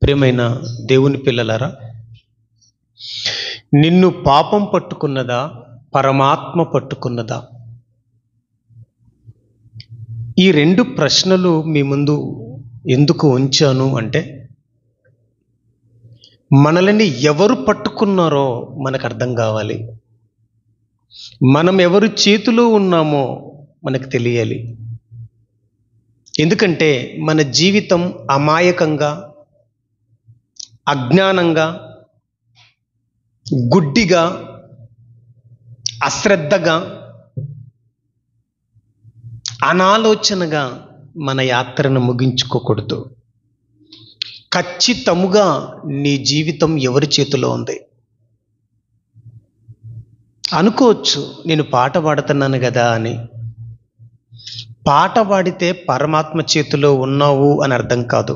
ప్రియమైన దేవుని పిల్లలారా, నిన్ను పాపం పట్టుకున్నదా, పరమాత్మ పట్టుకున్నదా? ఈ రెండు ప్రశ్నలు మీ ముందు ఎందుకు ఉంచాను అంటే, మనల్ని ఎవరు పట్టుకున్నారో మనకు అర్థం కావాలి. మనం ఎవరు చేతిలో ఉన్నామో మనకు తెలియాలి. ఎందుకంటే మన జీవితం అమాయకంగా, అజ్ఞానంగా, గుడ్డిగా, అశ్రద్ధగా, అనాలోచనగా మన యాత్రను ముగించుకోకూడదు. ఖచ్చితముగా నీ జీవితం ఎవరి చేతిలో ఉంది? అనుకోవచ్చు, నేను పాట పాడుతున్నాను కదా అని. పాట పాడితే పరమాత్మ చేతిలో ఉన్నావు అని అర్థం కాదు.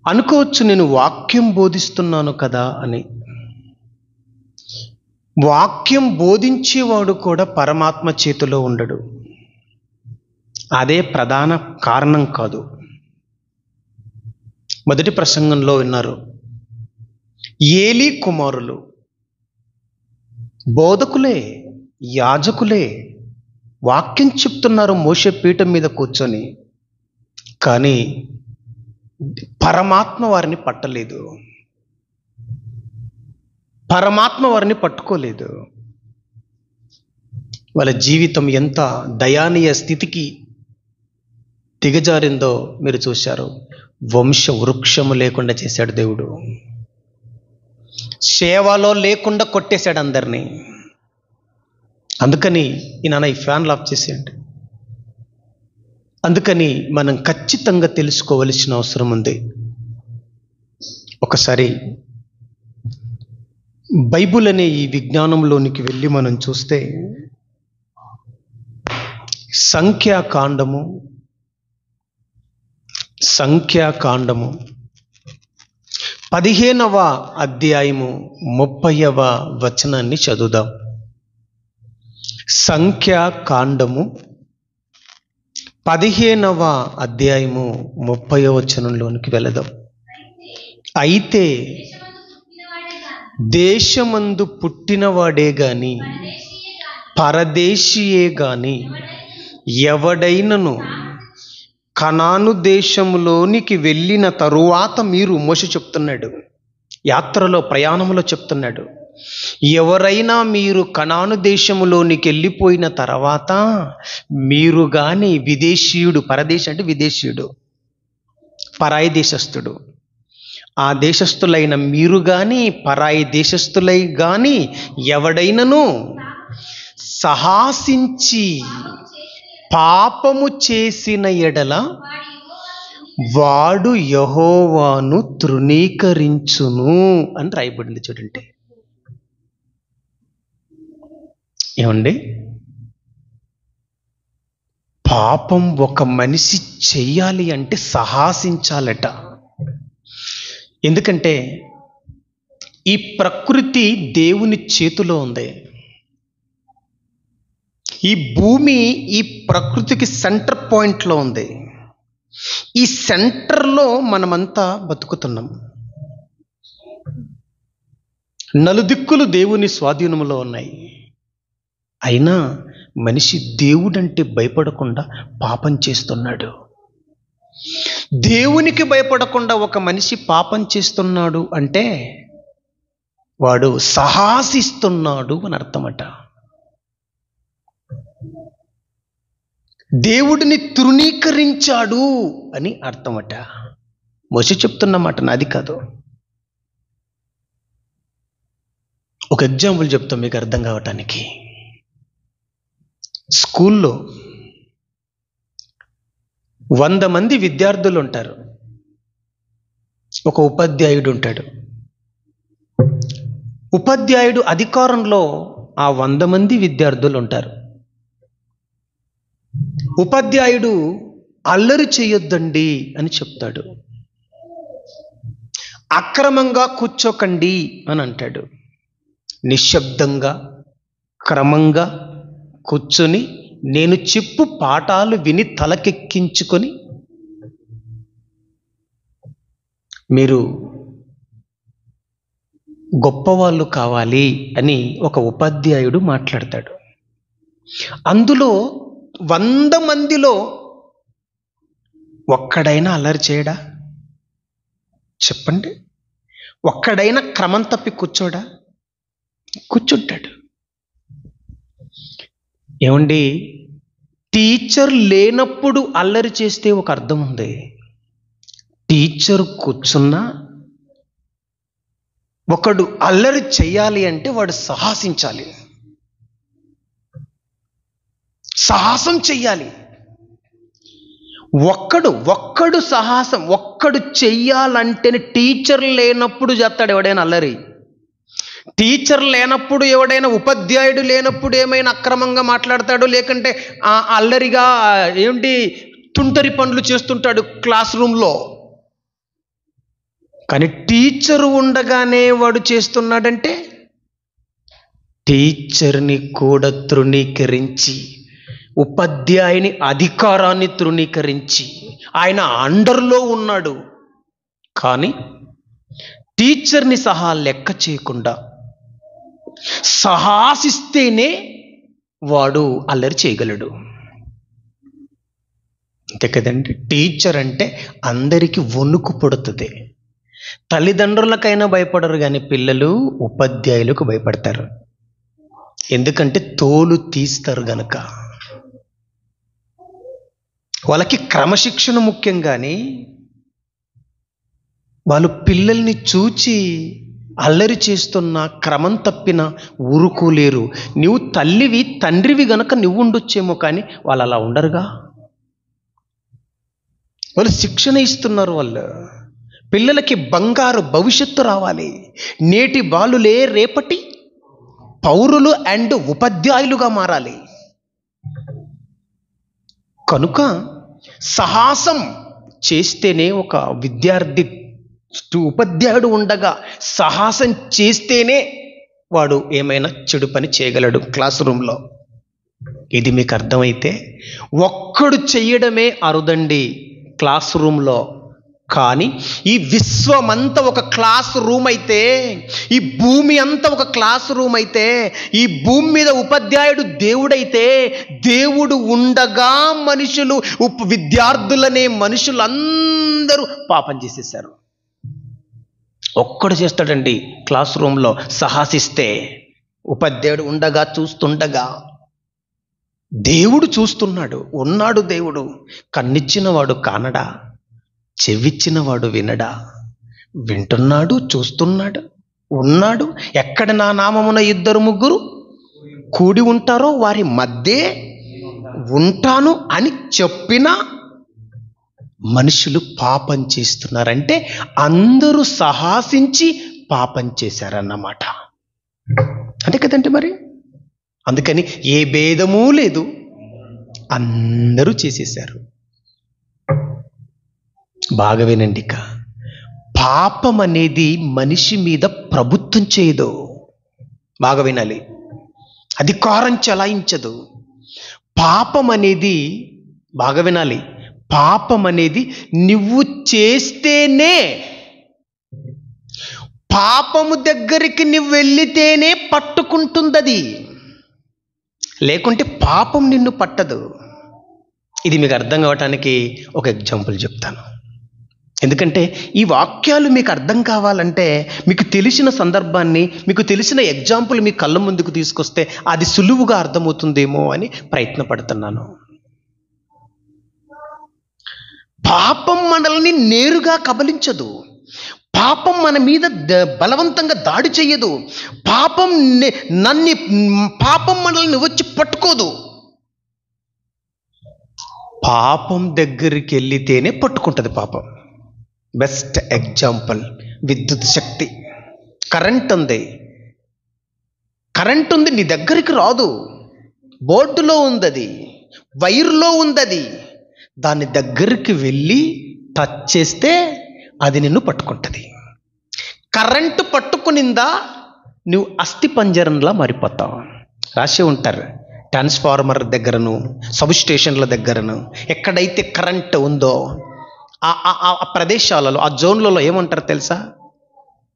అనుకోవచ్చు, నేను వాక్యం బోధిస్తున్నాను కదా అని. వాక్యం బోధించేవాడు కూడా పరమాత్మ చేతిలో ఉండడు. అదే ప్రధాన కారణం కాదు. మొదటి ప్రసంగంలో విన్నారు, ఏలీ కుమారులు బోధకులే, యాజకులే, వాక్యం చెప్తున్నారు మోషే పీఠం మీద కూర్చొని. కానీ పరమాత్మ వారిని పట్టలేదు, పరమాత్మ వారిని పట్టుకోలేదు. వాళ్ళ జీవితం ఎంత దయానీయ స్థితికి దిగజారిందో మీరు చూశారు. వంశ వృక్షము లేకుండా చేశాడు దేవుడు. సేవలో లేకుండా కొట్టేశాడు అందరినీ. అందుకని ఈ ఫ్యాన్లు ఆఫ్ చేసేయండి. అందుకని మనం ఖచ్చితంగా తెలుసుకోవలసిన అవసరం ఉంది. ఒకసారి బైబుల్ అనే ఈ విజ్ఞానంలోనికి వెళ్ళి మనం చూస్తే, సంఖ్యాకాండము 15వ అధ్యాయము 30వ వచనాన్ని చదువుదాం. సంఖ్యాకాండము 15వ అధ్యాయము 30వ వచనంలోనికి వెళదాం. అయితే దేశమందు పుట్టినవాడే గాని, పరదేశీయే గాని ఎవడైనను కనాను దేశంలోనికి వెళ్ళిన తరువాత, మీరు మోషే చెప్తున్నాడు, యాత్రలో ప్రయాణంలో చెప్తున్నాడు, ఎవరైనా మీరు కనాను దేశంలోనికి వెళ్ళిపోయిన తర్వాత మీరు కానీ విదేశీయుడు, పరదేశి అంటే విదేశీయుడు, పరాయి దేశస్థుడు, ఆ దేశస్థులైన మీరు కానీ పరాయి దేశస్థులై కానీ ఎవడైనను సాహసించి పాపము చేసిన ఎడల వాడు యెహోవాను తృణీకరించును అని రాయబడింది. చూడండి, ఏమండి, పాపం ఒక మనిషి చెయ్యాలి అంటే సాహసించాలట. ఎందుకంటే ఈ ప్రకృతి దేవుని చేతిలో ఉంది. ఈ భూమి ఈ ప్రకృతికి సెంటర్ పాయింట్లో ఉంది. ఈ సెంటర్లో మనమంతా బతుకుతున్నాం. నలుదిక్కులు దేవుని స్వాధీనంలో ఉన్నాయి. అయినా మనిషి దేవుడంటే భయపడకుండా పాపం చేస్తున్నాడు. దేవునికి భయపడకుండా ఒక మనిషి పాపం చేస్తున్నాడు అంటే వాడు సాహసిస్తున్నాడు అని అర్థమట. దేవుడిని తృణీకరించాడు అని అర్థమట. మోషే చెప్తున్నమాట, నాది కాదు. ఒక ఎగ్జాంపుల్ చెప్తాం మీకు అర్థం కావటానికి. స్కూల్లో 100 మంది విద్యార్థులు ఉంటారు. ఒక ఉపాధ్యాయుడు ఉంటాడు. ఉపాధ్యాయుడు అధికారంలో ఆ 100 మంది విద్యార్థులు ఉంటారు. ఉపాధ్యాయుడు అల్లరి చేయొద్దండి అని చెప్తాడు. అక్రమంగా కూర్చోకండి అని అంటాడు. నిశ్శబ్దంగా క్రమంగా కూర్చొని నేను చెప్పు పాఠాలు విని తలకెక్కించుకొని మీరు గొప్పవాళ్ళు కావాలి అని ఒక ఉపాధ్యాయుడు మాట్లాడతాడు. అందులో 100 మందిలో ఒక్కడైనా అల్లరి చేయడా? చెప్పండి. ఒక్కడైనా క్రమం తప్పి కూర్చోడా? కూర్చుంటాడు. ఏమండి, టీచర్ లేనప్పుడు అల్లరి చేస్తే ఒక అర్థం ఉంది. టీచర్ కూర్చున్నా ఒకడు అల్లరి చెయ్యాలి అంటే వాడు సాహసించాలి, సాహసం చెయ్యాలి. ఒక్కడు సాహసం ఒక్కడు చెయ్యాలంటేనే టీచర్ లేనప్పుడు చేస్తాడు ఎవడైనా అల్లరి. టీచర్ లేనప్పుడు ఎవడైనా, ఉపాధ్యాయుడు లేనప్పుడు ఏమైనా అక్రమంగా మాట్లాడతాడు, లేకుంటే అల్లరిగా తుంటరి పనులు చేస్తుంటాడు క్లాస్ రూమ్లో. కానీ టీచరు ఉండగానే వాడు చేస్తున్నాడంటే టీచర్ని కూడా తృణీకరించి, ఉపాధ్యాయుని అధికారాన్ని తృణీకరించి ఆయన అండర్లో ఉన్నాడు. కానీ టీచర్ని సహా లెక్క చేయకుండా సాహసిస్తేనే వాడు అల్లరి చేయగలడు. అంతే కదండి. టీచర్ అంటే అందరికీ వణుకు పుడుతుంది. తల్లిదండ్రులకైనా భయపడరు, కానీ పిల్లలు ఉపాధ్యాయులకు భయపడతారు. ఎందుకంటే తోలు తీస్తారు గనక. వాళ్ళకి క్రమశిక్షణ ముఖ్యం, కానీ వాళ్ళు పిల్లల్ని చూచి అల్లరి చేస్తున్న, క్రమం తప్పిన ఊరుకోలేరు. నువ్వు తల్లివి తండ్రివి గనక నువ్వు ఉండొచ్చేమో, కానీ వాళ్ళు అలా ఉండరుగా. వాళ్ళు శిక్షణ ఇస్తున్నారు. వాళ్ళు పిల్లలకి బంగారు భవిష్యత్తు రావాలి. నేటి బాలులే రేపటి పౌరులు అండ్ ఉపాధ్యాయులుగా మారాలి. కనుక సాహసం చేస్తేనే ఒక విద్యార్థి, ఉపాధ్యాయుడు ఉండగా సాహసం చేస్తేనే వాడు ఏమైనా చెడు పని చేయగలడు క్లాస్ రూమ్లో. ఇది మీకు అర్థమైతే, ఒక్కడు చెయ్యడమే అరుదండి క్లాస్ రూమ్లో. కానీ ఈ విశ్వమంతా ఒక క్లాస్ రూమ్ అయితే, ఈ భూమి అంతా ఒక క్లాస్ రూమ్ అయితే, ఈ భూమి మీద ఉపాధ్యాయుడు దేవుడైతే, దేవుడు ఉండగా మనుషులు, విద్యార్థులనే మనుషులు అందరూ పాపం చేసేసారు. ఒక్కడు చేస్తాడండి క్లాస్ రూమ్లో సాహసిస్తే. ఉపాధ్యాయుడు ఉండగా, చూస్తుండగా, దేవుడు చూస్తున్నాడు, ఉన్నాడు దేవుడు. కన్నిచ్చిన వాడు కానడా? చెవిచ్చిన వాడు వినడా? వింటున్నాడు, చూస్తున్నాడు, ఉన్నాడు. ఎక్కడ నా నామమున 2-3 కూడి ఉంటారో వారి మధ్య ఉంటాను అని చెప్పిన మనుషులు పాపం చేస్తున్నారంటే అందరూ సాహసించి పాపం చేశారన్నమాట. అంతే కదంటే మరి. అందుకని ఏ భేదమూ లేదు, అందరూ చేసేశారు. బాగా వినండి. ఇక పాపం అనేది మనిషి మీద ప్రభుత్వం చేయదు. బాగా వినాలి. అధికారం చలాయించదు. పాపం అనేది, బాగా వినాలి, పాపం అనేది నువ్వు చేస్తేనే, పాపము దగ్గరికి నువ్వు వెళ్ళితేనే పట్టుకుంటుంది. లేకుంటే పాపం నిన్ను పట్టదు. ఇది మీకు అర్థం కావటానికి ఒక ఎగ్జాంపుల్ చెప్తాను. ఎందుకంటే ఈ వాక్యాలు మీకు అర్థం కావాలంటే మీకు తెలిసిన సందర్భాన్ని, మీకు తెలిసిన ఎగ్జాంపుల్ మీ కళ్ళ ముందుకు తీసుకొస్తే అది సులువుగా అర్థమవుతుందేమో అని ప్రయత్నపడుతున్నాను. పాపం మనల్ని నేరుగా కబలించదు. పాపం మన మీద బలవంతంగా దాడి చెయ్యదు. పాపం మనల్ని వచ్చి పట్టుకోదు. పాపం దగ్గరికి వెళ్ళితేనే పట్టుకుంటుంది పాపం. బెస్ట్ ఎగ్జాంపుల్ విద్యుత్ శక్తి. కరెంట్ ఉంది, నీ దగ్గరికి రాదు. బోర్డులో ఉంది, అది వైర్లో ఉంది. అది దాని దగ్గరికి వెళ్ళి టచ్ చేస్తే అది నిన్ను పట్టుకుంటుంది. కరెంటు పట్టుకునిందా నువ్వు అస్థి పంజరంలా మారిపోతావు. రాసి ఉంటారు, ట్రాన్స్ఫార్మర్ దగ్గరను, సబ్ స్టేషన్ల దగ్గరను ఎక్కడైతే కరెంటు ఉందో ఆ ప్రదేశాలలో, ఆ జోన్లలో ఏమంటారు తెలుసా?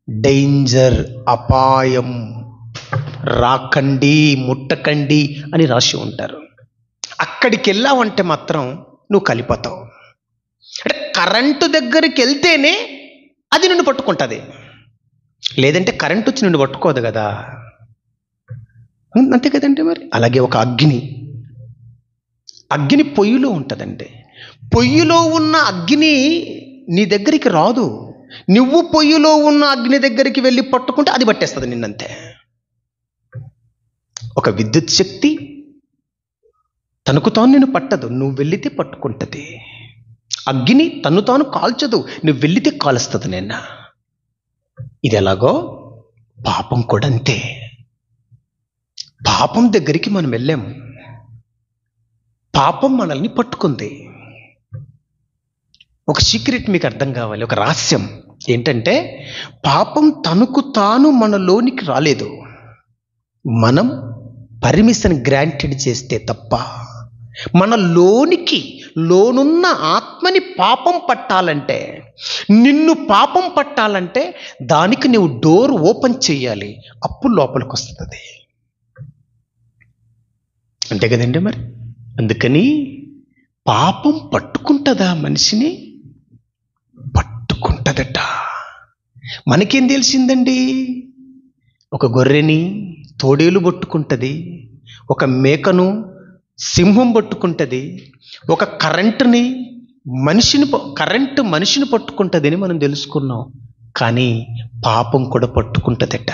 డేంజర్, అపాయం, రాకండి, ముట్టకండి అని రాసి ఉంటారు. అక్కడికి వెళ్ళావంటే మాత్రం నువ్వు కలిపోతావు. అంటే కరెంటు దగ్గరికి వెళ్తేనే అది నిన్ను పట్టుకుంటుంది, లేదంటే కరెంటు వచ్చి నిన్ను పట్టుకోదు కదా. అంతే కదండి. మరి అలాగే ఒక అగ్ని పొయ్యిలో ఉంటుందండి. పొయ్యిలో ఉన్న అగ్ని నీ దగ్గరికి రాదు. నువ్వు పొయ్యిలో ఉన్న అగ్ని దగ్గరికి వెళ్ళి పట్టుకుంటే అది పట్టేస్తుంది నిన్నంతే. ఒక విద్యుత్ శక్తి తనకు తాను నిన్ను పట్టదు, నువ్వు వెళ్ళితే పట్టుకుంటుంది. అగ్ని తను తాను కాల్చదు, నువ్వు వెళ్ళితే కాలుస్తుంది నిన్న. ఇది ఎలాగో పాపం కూడా అంతే. పాపం దగ్గరికి మనం వెళ్ళాము, పాపం మనల్ని పట్టుకుంది. ఒక సీక్రెట్ మీకు అర్థం కావాలి, ఒక రహస్యం ఏంటంటే, పాపం తనకు తాను మనలోనికి రాలేదు, మనం పర్మిషన్ గ్రాంటెడ్ చేస్తే తప్ప. మన లోనున్న ఆత్మని పాపం పట్టాలంటే, నిన్ను పాపం పట్టాలంటే దానికి నువ్వు డోర్ ఓపెన్ చేయాలి, అప్పుడు లోపలికి వస్తుంది. అంతే కదండి. మరి అందుకని పాపం పట్టుకుంటుందా మనిషిని? పట్టుకుంటుందట. మనకేం తెలిసిందండి? ఒక గొర్రెని తోడేలు పట్టుకుంటుంది, ఒక మేకను సింహం పట్టుకుంటుంది, ఒక కరెంటు మనిషిని పట్టుకుంటుంది అని మనం తెలుసుకున్నాం. కానీ పాపం కూడా పట్టుకుంటుందట.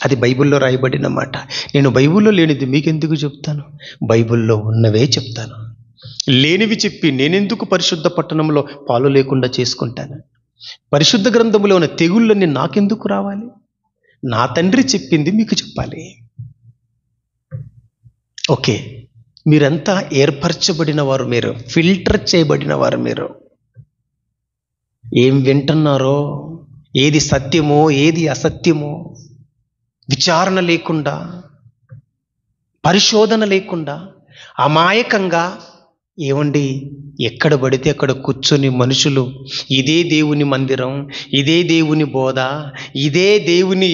అది బైబిల్లో రాయబడిన మాట. నేను బైబిల్లో లేనిది మీకెందుకు చెప్తాను? బైబిల్లో ఉన్నవే చెప్తాను. లేనివి చెప్పి నేనెందుకు పరిశుద్ధ పట్టణంలో పాలు లేకుండా చేసుకుంటాను? పరిశుద్ధ గ్రంథంలో ఉన్న తెగుళ్ళన్నీ నాకెందుకు రావాలి? నా తండ్రి చెప్పింది మీకు చెప్పాలి. ఓకే, మీరంతా ఏర్పరచబడిన వారు, మీరు ఫిల్టర్ చేయబడిన వారు. మీరు ఏం వింటున్నారో, ఏది సత్యమో ఏది అసత్యమో విచారణ లేకుండా, పరిశోధన లేకుండా, అమాయకంగా ఏమండి ఎక్కడ పడితే అక్కడ కూర్చొని మనుషులు ఇదే దేవుని మందిరం, ఇదే దేవుని బోధ, ఇదే దేవుని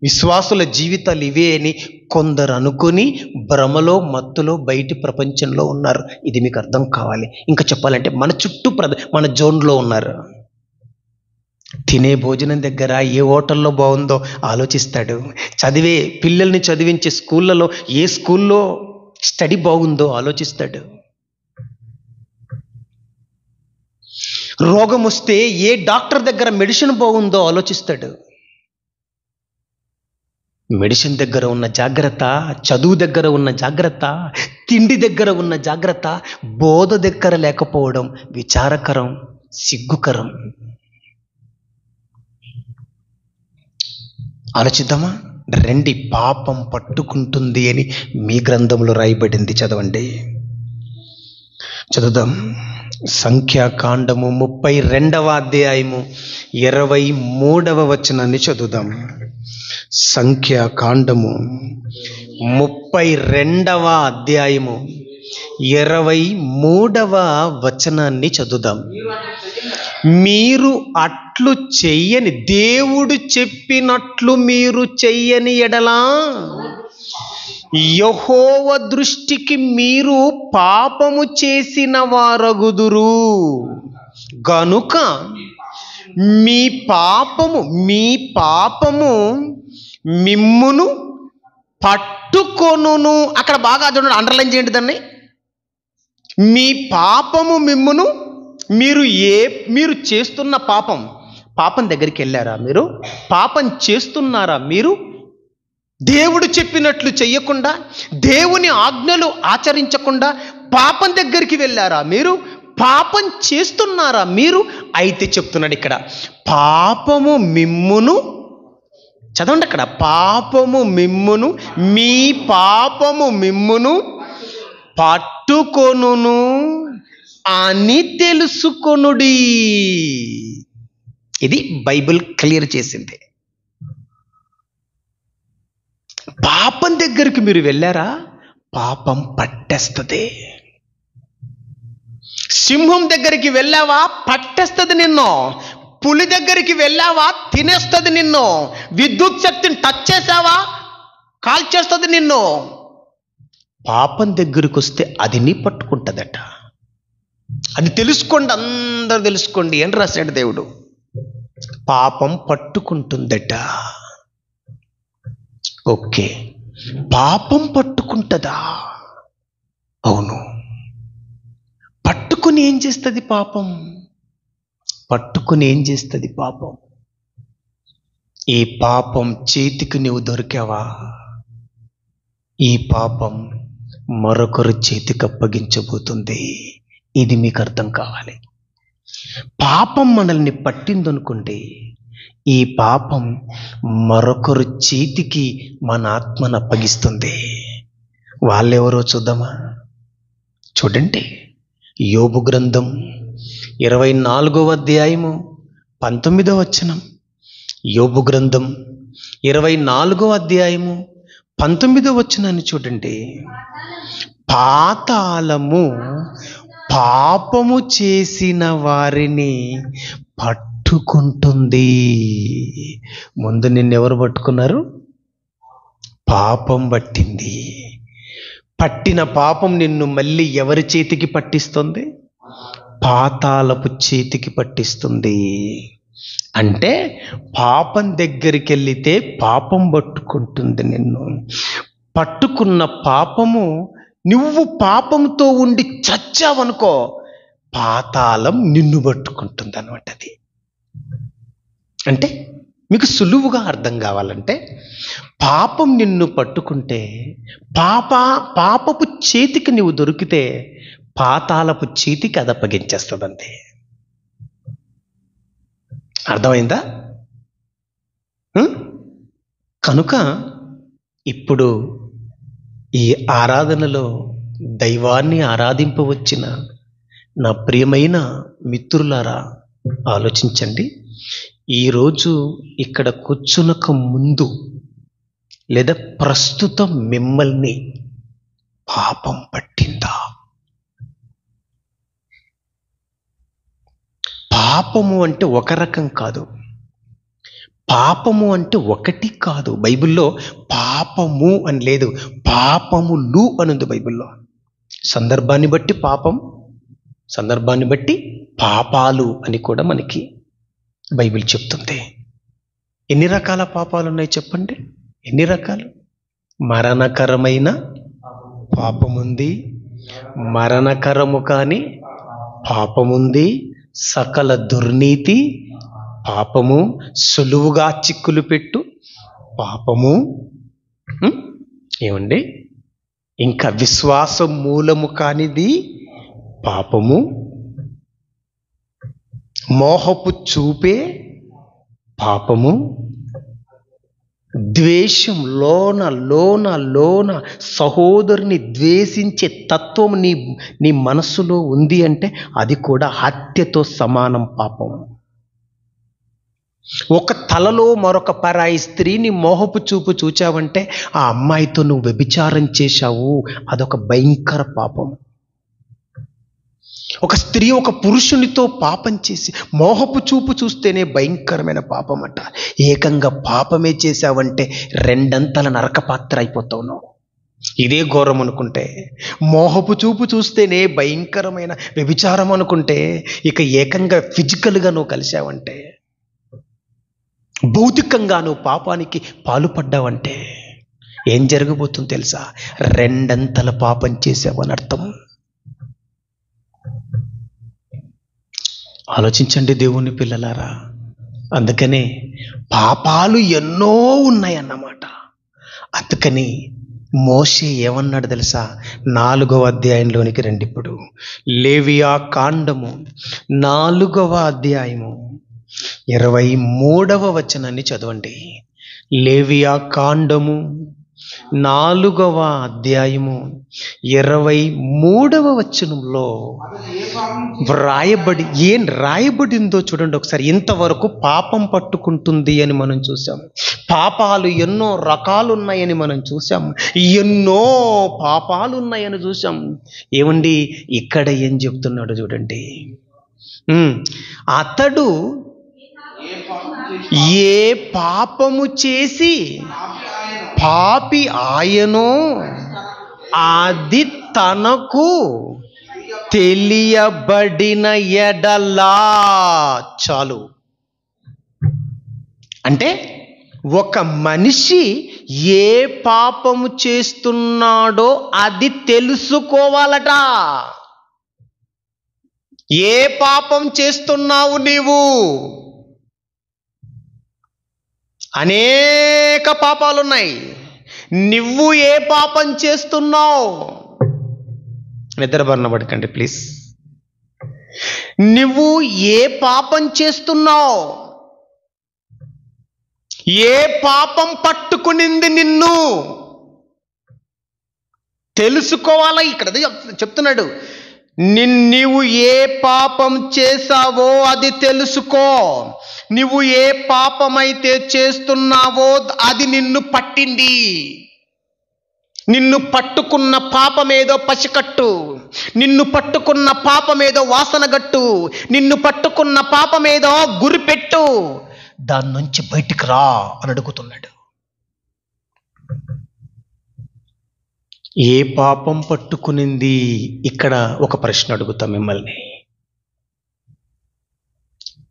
విశ్వాసుల జీవితాలు ఇవే అని కొందరు అనుకొని భ్రమలో మత్తులో బయటి ప్రపంచంలో ఉన్నారు. ఇది మీకు అర్థం కావాలి. ఇంకా చెప్పాలంటే మన చుట్టూ మన జోన్లో ఉన్నారు. తినే భోజనం దగ్గర ఏ హోటల్లో బాగుందో ఆలోచిస్తాడు. పిల్లల్ని చదివించే స్కూళ్ళలో ఏ స్కూల్లో స్టడీ బాగుందో ఆలోచిస్తాడు. రోగం వస్తే ఏ డాక్టర్ దగ్గర మెడిసిన్ బాగుందో ఆలోచిస్తాడు. మెడిసిన్ దగ్గర ఉన్న జాగ్రత్త, చదువు దగ్గర ఉన్న జాగ్రత్త, తిండి దగ్గర ఉన్న జాగ్రత్త, బోధ దగ్గర లేకపోవడం విచారకరం, సిగ్గుకరం. ఆలోచిద్దామా? రండి, పాపం పట్టుకుంటుంది అని మీ గ్రంథంలో రాయబడింది. చదువుదాం. సంఖ్యాకాండము 32వ అధ్యాయము 23వ వచనాన్ని చదువుదాం. సంఖ్యాకాండము 32వ అధ్యాయము 23వ వచనాన్ని చదువుదాం. మీరు అట్లు చెయ్యని, దేవుడు చెప్పినట్లు మీరు చెయ్యని ఎడలా యెహోవా దృష్టికి మీరు పాపము చేసిన వారగుదురు. గనుక మీ పాపము మిమ్మును పట్టుకొనును. అక్కడ బాగా చూడండి, అండర్లైన్ చేయండి దాన్ని. మీ పాపము మిమ్మును, మీరు చేస్తున్న పాపం దగ్గరికి వెళ్ళారా? మీరు పాపం చేస్తున్నారా? మీరు దేవుడు చెప్పినట్లు చెయ్యకుండా, దేవుని ఆజ్ఞలు ఆచరించకుండా పాపం దగ్గరికి వెళ్ళారా? మీరు పాపం చేస్తున్నారా? మీరు అయితే చెప్తున్నాడు ఇక్కడ, పాపము మిమ్మును, చదవండి అక్కడ, పాపము మిమ్మును, మీ పాపము మిమ్మును పట్టుకొనును అని తెలుసుకొనుడి. ఇది బైబిల్ క్లియర్ చేసింది. పాపం దగ్గరికి మీరు వెళ్ళారా? పాపం పట్టేస్తుంది. సింహం దగ్గరికి వెళ్ళావా, పట్టేస్తుంది నిన్ను. పులి దగ్గరికి వెళ్ళావా, తినేస్తుంది నిన్ను. విద్యుత్ శక్తిని టచ్ చేసావా, కాల్చేస్తుంది నిన్ను. పాపం దగ్గరికి వస్తే అది నీ పట్టుకుంటుందట. అది తెలుసుకోండి, అందరూ తెలుసుకోండి అని రాశాడు దేవుడు. పాపం పట్టుకుంటుందట. ఓకే, పాపం పట్టుకుంటుందా? అవును. పట్టుకుని ఏం చేస్తుంది పాపం? పట్టుకుని ఏం చేస్తుంది పాపం? ఈ పాపం చేతికి నువ్వు దొరికావా, ఈ పాపం మరొకరు చేతికి అప్పగించబోతుంది. ఇది మీకు అర్థం కావాలి. పాపం మనల్ని పట్టిందనుకోండి, ఈ పాపం మరొకరు చేతికి మన ఆత్మను అప్పగిస్తుంది. వాళ్ళెవరో చూద్దామా? చూడండి, యోబు గ్రంథం 24వ అధ్యాయము 19వ వచనం. యోబు గ్రంథం 24వ అధ్యాయము 19వ వచనాన్ని చూడండి. పాతాళము పాపము చేసిన వారిని పట్టుకుంటుంది. ముందు నిన్నెవరు పట్టుకున్నారు? పాపం పట్టింది. పట్టిన పాపం నిన్ను మళ్ళీ ఎవరి చేతికి పట్టిస్తుంది? పాతాళపు చేతికి పట్టిస్తుంది. అంటే పాపం దగ్గరికి వెళితే పాపం పట్టుకుంటుంది నిన్ను. పట్టుకున్న పాపము, నువ్వు పాపంతో ఉండి చచ్చావనుకో, పాతాళం నిన్ను పట్టుకుంటుంది అన్నమాట. అది అంటే మీకు సులువుగా అర్థం కావాలంటే, పాపం నిన్ను పట్టుకుంటే, పాపపు చేతికి నువ్వు దొరికితే పాతాళపు చేతికి అది అప్పగించేస్తుంది. అంతే. అర్థమైందా? కనుక ఇప్పుడు ఈ ఆరాధనలో దైవాన్ని ఆరాధింపవచ్చిన నా ప్రియమైన మిత్రులారా, ఆలోచించండి. ఈరోజు ఇక్కడ కూర్చునక ముందు లేదా ప్రస్తుతం మిమ్మల్ని పాపం పట్టిందా? పాపము అంటే ఒక రకం కాదు, పాపము అంటే ఒకటి కాదు. బైబిల్లో పాపము అని లేదు, పాపములు అని ఉంది బైబిల్లో. సందర్భాన్ని బట్టి పాపం, సందర్భాన్ని బట్టి పాపాలు అని కూడా మనకి బైబిల్ చెప్తుంది. ఎన్ని రకాల పాపాలు ఉన్నాయి చెప్పండి? ఎన్ని రకాలు? మరణకరమైన పాపముంది, మరణకరము కాని పాపముంది, సకల దుర్నీతి పాపము, సులువుగా చిక్కులు పెట్టు పాపము, ఏమండి, ఇంకా విశ్వాసం మూలము కానిది పాపము, మోహపు చూపే పాపము, ద్వేషం, లోన లోన లోన సహోదరుని ద్వేషించే తత్వం నీ మనస్సులో ఉంది అంటే అది కూడా హత్యతో సమానం పాపం. ఒక తలలో మరొక పరాయి స్త్రీని మోహపు చూపు చూచావంటే ఆ అమ్మాయితో నువ్వు వ్యభిచారం చేశావు, అదొక భయంకర పాపం. ఒక స్త్రీ ఒక పురుషునితో పాపం చేసి మోహపు చూపు చూస్తేనే భయంకరమైన పాపం అట. ఏకంగా పాపమే చేశావంటే రెండంతల నరకపాత్ర అయిపోతావు నువ్వు. ఇదే ఘోరం అనుకుంటే, మోహపు చూపు చూస్తేనే భయంకరమైన వ్యభిచారం అనుకుంటే, ఇక ఏకంగా ఫిజికల్గా నువ్వు కలిశావంటే, భౌతికంగా నువ్వు పాపానికి పాలుపడ్డావంటే ఏం జరగబోతుందో తెలుసా? రెండంతల పాపం చేసావని అర్థం. ఆలోచించండి దేవుని పిల్లలారా. అందుకనే పాపాలు ఎన్నో ఉన్నాయన్నమాట. అందుకని మోషే ఏమన్నాడు తెలుసా? 4వ అధ్యాయంలోనికి రండి. ఇప్పుడు లేవియా కాండము 4వ అధ్యాయము 23వ వచనాన్ని చదవండి. లేవియా కాండము 4వ అధ్యాయము 23వ వచనంలో ఏం రాయబడిందో చూడండి ఒకసారి. ఇంతవరకు పాపం పట్టుకుంటుంది అని మనం చూసాం. పాపాలు ఎన్నో రకాలు ఉన్నాయని మనం చూసాం. ఎన్నో పాపాలు ఉన్నాయని చూసాం. ఏమండి ఇక్కడ ఏం చెప్తున్నాడు చూడండి. అతడు ఏ పాపము చేసి పాపి ఆయనో అది తనకు తెలియబడిన ఎడలా చాలు. అంటే ఒక మనిషి ఏ పాపము చేస్తున్నాడో అది తెలుసుకోవాలట. ఏ పాపం చేస్తున్నావు నీవు? అనేక పాపాలున్నాయి. నువ్వు ఏ పాపం చేస్తున్నావు? నిద్రబడిన పడకండి ప్లీజ్. నువ్వు ఏ పాపం చేస్తున్నావు? ఏ పాపం పట్టుకునింది నిన్ను తెలుసుకోవాలా. ఇక్కడ చెప్తున్నాడు, నీవు ఏ పాపం చేశావో అది తెలుసుకో. నువ్వు ఏ పాపమైతే చేస్తున్నావో అది నిన్ను పట్టింది. నిన్ను పట్టుకున్న పాపమేదో పసికట్టు, నిన్ను పట్టుకున్న పాపమేదో వాసనగట్టు, నిన్ను పట్టుకున్న పాపమేదో గురిపెట్టు, దాని నుంచి బయటికి రా అని అడుగుతున్నాడు. ఏ పాపం పట్టుకునింది? ఇక్కడ ఒక ప్రశ్న అడుగుతా మిమ్మల్ని.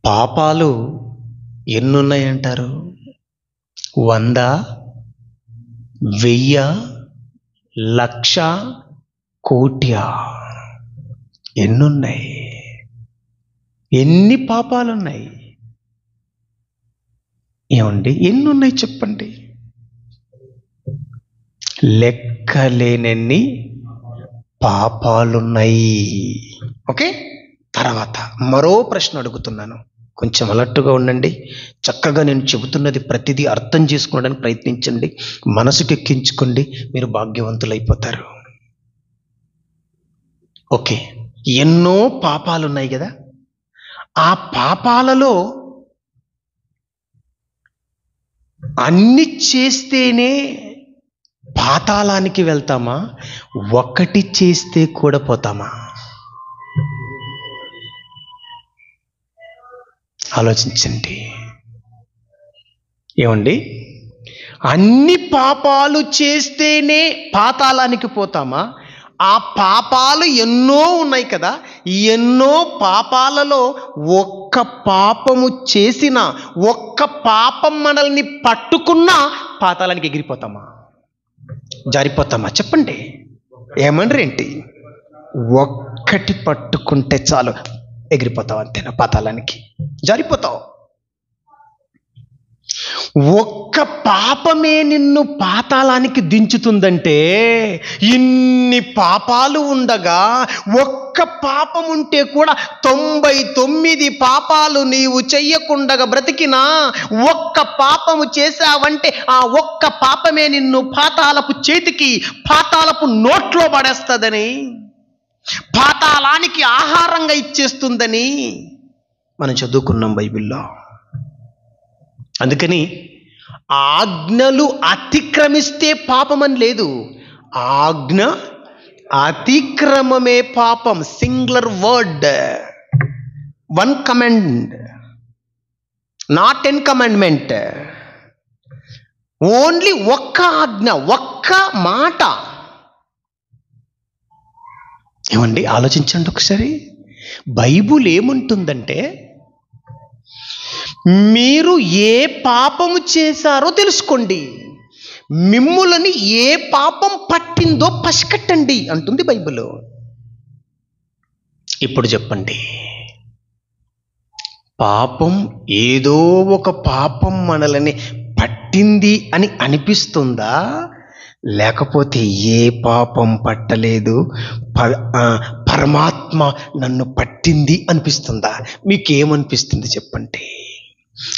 పాపాలు ఎన్నున్నాయంటారు? 100, 1000, 1,00,000, కోటి? ఎన్నున్నాయి? ఎన్ని పాపాలున్నాయి? ఏమండి ఎన్నున్నాయి చెప్పండి? లెక్కలేనన్ని పాపాలున్నాయి. ఓకే, తర్వాత మరో ప్రశ్న అడుగుతున్నాను. కొంచెం అలర్ట్గా ఉండండి. చక్కగా నేను చెబుతున్నది ప్రతిదీ అర్థం చేసుకోవడానికి ప్రయత్నించండి. మనసుకు ఎక్కించుకోండి, మీరు భాగ్యవంతులైపోతారు. ఓకే, ఎన్నో పాపాలు ఉన్నాయి కదా. ఆ పాపాలలో అన్ని చేస్తేనే పాతాళానికి వెళ్తామా? ఒక్కటి చేస్తే కూడా పోతామా? ఆలోచించండి. ఏమండి, అన్ని పాపాలు చేస్తేనే పాతాళానికి పోతామా? ఆ పాపాలు ఎన్నో ఉన్నాయి కదా. ఎన్నో పాపాలలో ఒక్క పాపము చేసిన, ఒక్క పాపం మనల్ని పట్టుకున్నా పాతాళానికి ఎగిరిపోతామా? జారిపోతామా? చెప్పండి, ఏమనరు ఏంటి? ఒక్కటి పట్టుకుంటే చాలు, ఎగిరిపోతావు అంతేనా? పాతాళానికి జారిపోతావు. ఒక్క పాపమే నిన్ను పాతాళానికి దించుతుందంటే, ఇన్ని పాపాలు ఉండగా ఒక్క పాపం ఉంటే కూడా 99 పాపాలు నీవు చెయ్యకుండగా బ్రతికినా ఒక్క పాపము చేశావంటే ఆ ఒక్క పాపమే నిన్ను పాతాళపు చేతికి, పాతాళపు నోట్లో పడేస్తుందని, పాతాళానికి ఆహారంగా ఇచ్చేస్తుందని మనం చదువుకున్నాం బైబిల్లో. అందుకని ఆజ్ఞలు అతిక్రమిస్తే పాపమని లేదు. ఆజ్ఞ అతిక్రమమే పాపం. Singular word, 1 command, not 10 commandment. Only ఒక్క ఆజ్ఞ, ఒక్క మాట. ఏమండి ఆలోచించండి ఒకసారి. బైబుల్ ఏముంటుందంటే, మీరు ఏ పాపము చేశారో తెలుసుకోండి, మిమ్ములని ఏ పాపం పట్టిందో పసికట్టండి అంటుంది బైబిల్. ఇప్పుడు చెప్పండి, పాపం ఏదో ఒక పాపం మనల్ని పట్టింది అని అనిపిస్తుందా? లేకపోతే ఏ పాపం పట్టలేదు, పరమాత్మ నన్ను పట్టింది అనిపిస్తుందా? మీకేమనిపిస్తుంది చెప్పండి?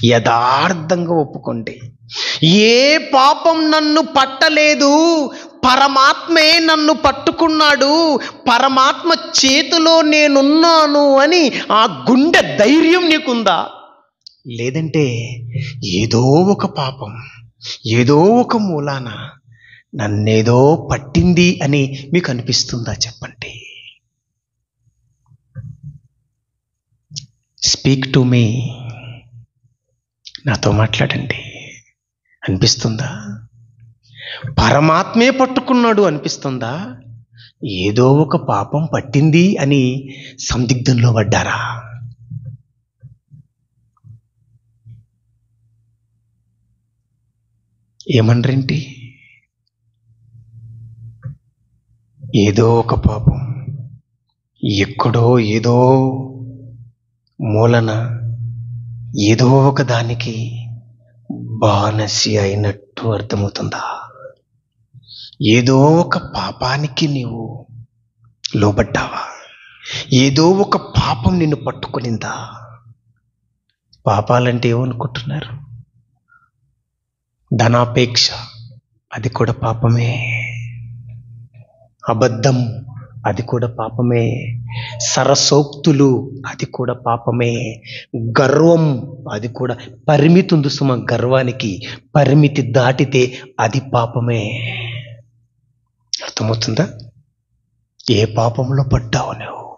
యథార్థంగా ఒప్పుకోండి. ఏ పాపం నన్ను పట్టలేదు, పరమాత్మే నన్ను పట్టుకున్నాడు, పరమాత్మ చేతిలో నేనున్నాను అని ఆ గుండె ధైర్యం నీకుందా? లేదంటే ఏదో ఒక పాపం, ఏదో ఒక మూలాన నన్నేదో పట్టింది అని మీకు అనిపిస్తుందా? చెప్పండి. Speak to me. నాతో మాట్లాడండి. అనిపిస్తుందా? పరమాత్మే పట్టుకున్నాడు అనిపిస్తుందా? ఏదో ఒక పాపం పట్టింది అని సందిగ్ధంలో పడ్డారా? ఏమనరేంటి? ఏదో ఒక పాపం ఎక్కడో ఏదో మూలన ఏదో ఒక దానికి బానిస అయినట్టు అర్థమవుతుందా? ఏదో ఒక పాపానికి నీవు లోబడ్డావా? ఏదో ఒక పాపం నిన్ను పట్టుకునిందా? పాపాలంటే ఏమనుకుంటున్నారు? ధనాపేక్ష, అది కూడా పాపమే. అబద్ధం, అది కూడా పాపమే. సరసోక్తులు, అది కూడా పాపమే. గర్వం, అది కూడా పరిమితి ఉంది సుమ. గర్వానికి పరిమితి దాటితే అది పాపమే. అర్థమవుతుందా? ఏ పాపంలో పడ్డావు నువ్వు?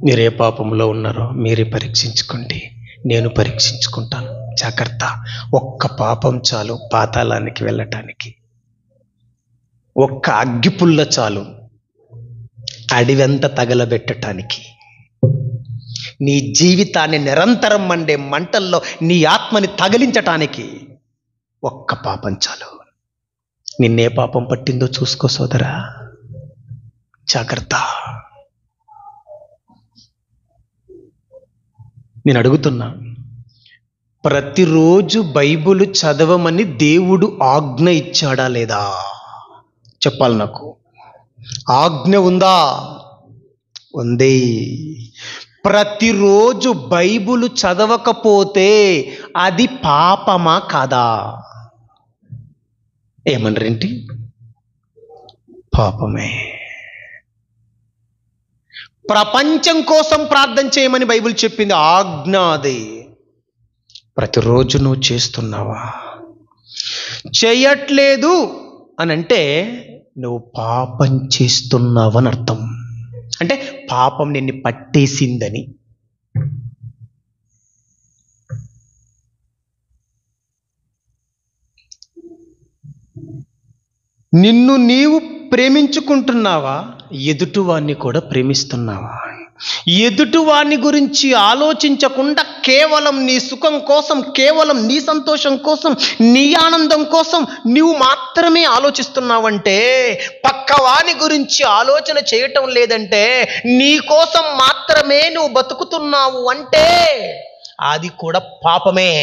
మీరు ఏ పాపంలో ఉన్నారో మీరే పరీక్షించుకోండి. నేను పరీక్షించుకుంటాను. జాగ్రత్త. ఒక్క పాపం చాలు పాతాళానికి వెళ్ళటానికి. ఒక్క అగ్గిపుల్ల చాలు అడివెంత తగలబెట్టడానికి. నీ జీవితాన్ని నిరంతరం మండే మంటల్లో నీ ఆత్మని తగిలించటానికి ఒక్క పాపం చాలు. నిన్నే పాపం పట్టిందో చూసుకో సోదరా. జాగ్రత్త. నేను అడుగుతున్నా, ప్రతిరోజు బైబిల్ చదవమని దేవుడు ఆజ్ఞ ఇచ్చాడా లేదా? చెప్పాలి నాకు. ఆజ్ఞ ఉందా? ఉంది. ప్రతిరోజు బైబిల్ చదవకపోతే అది పాపమా కాదా? ఏమనరేంటి? పాపమే. ప్రపంచం కోసం ప్రార్థన చేయమని బైబిల్ చెప్పింది, ఆజ్ఞ అది. ప్రతిరోజు నువ్వు చేస్తున్నావా? చేయట్లేదు అని అంటే నువ్వు పాపం చేస్తున్నావని అర్థం. అంటే పాపం నిన్ను పట్టేసిందని. నిన్ను నీవు ప్రేమించుకుంటున్నావా? ఎదుటివాన్ని కూడా ప్రేమిస్తున్నావా? ఎదుటివాని గురించి ఆలోచించకుండా కేవలం నీ సుఖం కోసం, కేవలం నీ సంతోషం కోసం, నీ ఆనందం కోసం నీవు మాత్రమే ఆలోచిస్తున్నావంటే, పక్కవాని గురించి ఆలోచన చేయటం లేదంటే, నీ కోసం మాత్రమే నువ్వు బతుకుతున్నావు అంటే అది కూడా పాపమే.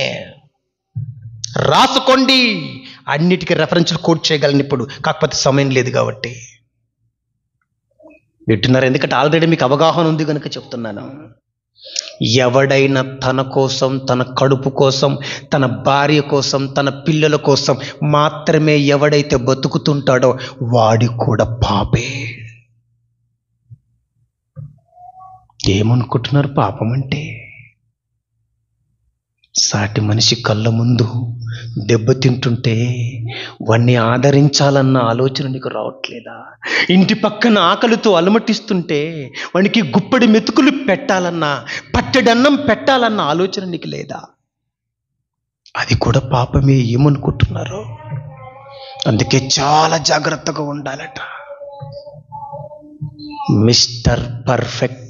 రాసుకోండి. అన్నిటికీ రెఫరెన్స్లు కోట్ చేయగలను ఇప్పుడు, కాకపోతే సమయం లేదు కాబట్టి. వింటున్నారు? ఎందుకంటే ఆల్రెడీ మీకు అవగాహన ఉంది కనుక చెప్తున్నాను. ఎవడైనా తన కోసం, తన కడుపు కోసం, తన భార్య కోసం, తన పిల్లల కోసం మాత్రమే ఎవడైతే బతుకుతుంటాడో వాడి కూడా పాపే. ఏమనుకుంటున్నారు పాపం అంటే? సాటి మనిషి కళ్ళ ముందు దెబ్బతింటుంటే వాణ్ణి ఆదరించాలన్న ఆలోచన నీకు రావట్లేదా? ఇంటి పక్కన ఆకలితో అలమటిస్తుంటే వానికి గుప్పడి మెతుకులు పెట్టాలన్నా, పట్టెడన్నం పెట్టాలన్న ఆలోచన నీకు లేదా? అది కూడా పాపమే. ఏమనుకుంటున్నారు? అందుకే చాలా జాగ్రత్తగా ఉండాలట. Mister perfect.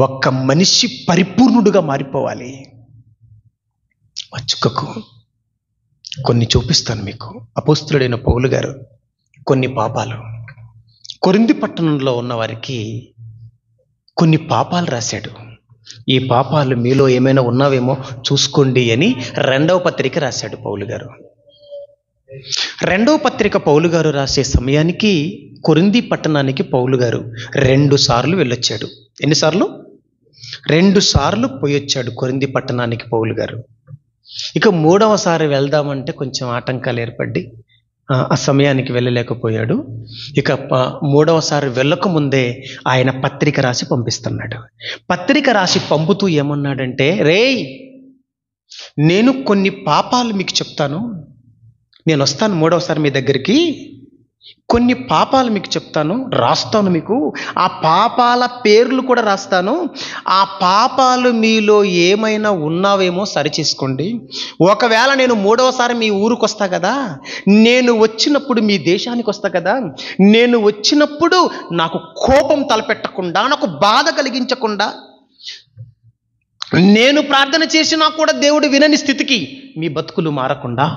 ఒక్క మనిషి పరిపూర్ణుడుగా మారిపోవాలి. మచ్చుకకు కొన్ని చూపిస్తాను మీకు. అపోస్తులుడైన పౌలు గారు కొన్ని పాపాలు, కొరింథీ పట్టణంలో ఉన్న వారికి కొన్ని పాపాలు రాశాడు. ఈ పాపాలు మీలో ఏమైనా ఉన్నావేమో చూసుకోండి అని 2వ పత్రిక రాశాడు పౌలు గారు. 2వ పత్రిక పౌలు గారు రాసే సమయానికి కొరింథీ పట్టణానికి పౌలు గారు 2 సార్లు వెళ్ళొచ్చాడు. ఎన్నిసార్లు? 2 సార్లు పోయొచ్చాడు కొరింథీ పట్టణానికి పౌలు గారు. ఇక 3వసారి వెళ్దామంటే కొంచెం ఆటంకాలు ఏర్పడి ఆ సమయానికి వెళ్ళలేకపోయాడు. ఇక 3వసారి వెళ్ళకముందే ఆయన పత్రిక రాసి పంపిస్తున్నాడు. పత్రిక రాసి పంపుతూ ఏమన్నాడంటే, రేయ్, నేను కొన్ని పాపాలు మీకు చెప్తాను, నేను వస్తాను 3వసారి మీ దగ్గరికి, కొన్ని పాపాలు మీకు చెప్తాను, రాస్తాను, మీకు ఆ పాపాల పేర్లు కూడా రాస్తాను. ఆ పాపాలు మీలో ఏమైనా ఉన్నావేమో సరిచేసుకోండి. ఒకవేళ నేను 3వసారి మీ ఊరికి వస్తా కదా, నేను వచ్చినప్పుడు మీ దేశానికి వస్తా కదా, నేను వచ్చినప్పుడు నాకు కోపం తలపెట్టకుండా, నాకు బాధ కలిగించకుండా, నేను ప్రార్థన చేసినా కూడా దేవుడు వినని స్థితికి మీ బతుకులు మారకుండా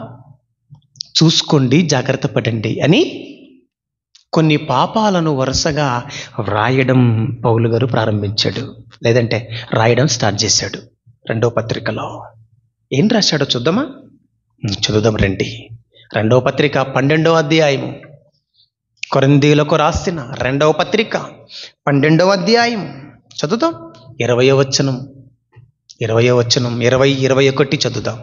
చూసుకోండి, జాగ్రత్త పడండి అని కొన్ని పాపాలను వరుసగా వ్రాయడం పౌలు గారు ప్రారంభించాడు, లేదంటే రాయడం స్టార్ట్ చేశాడు. 2వ పత్రికలో ఏం రాశాడో చూద్దామా? చదువుదాం రండి. 2వ పత్రిక 12వ అధ్యాయము, కొరింథీయులకు రాసిన 2వ పత్రిక 12వ అధ్యాయం చదువుదాం. 20వ వచనం, 20, 21 చదువుదాం.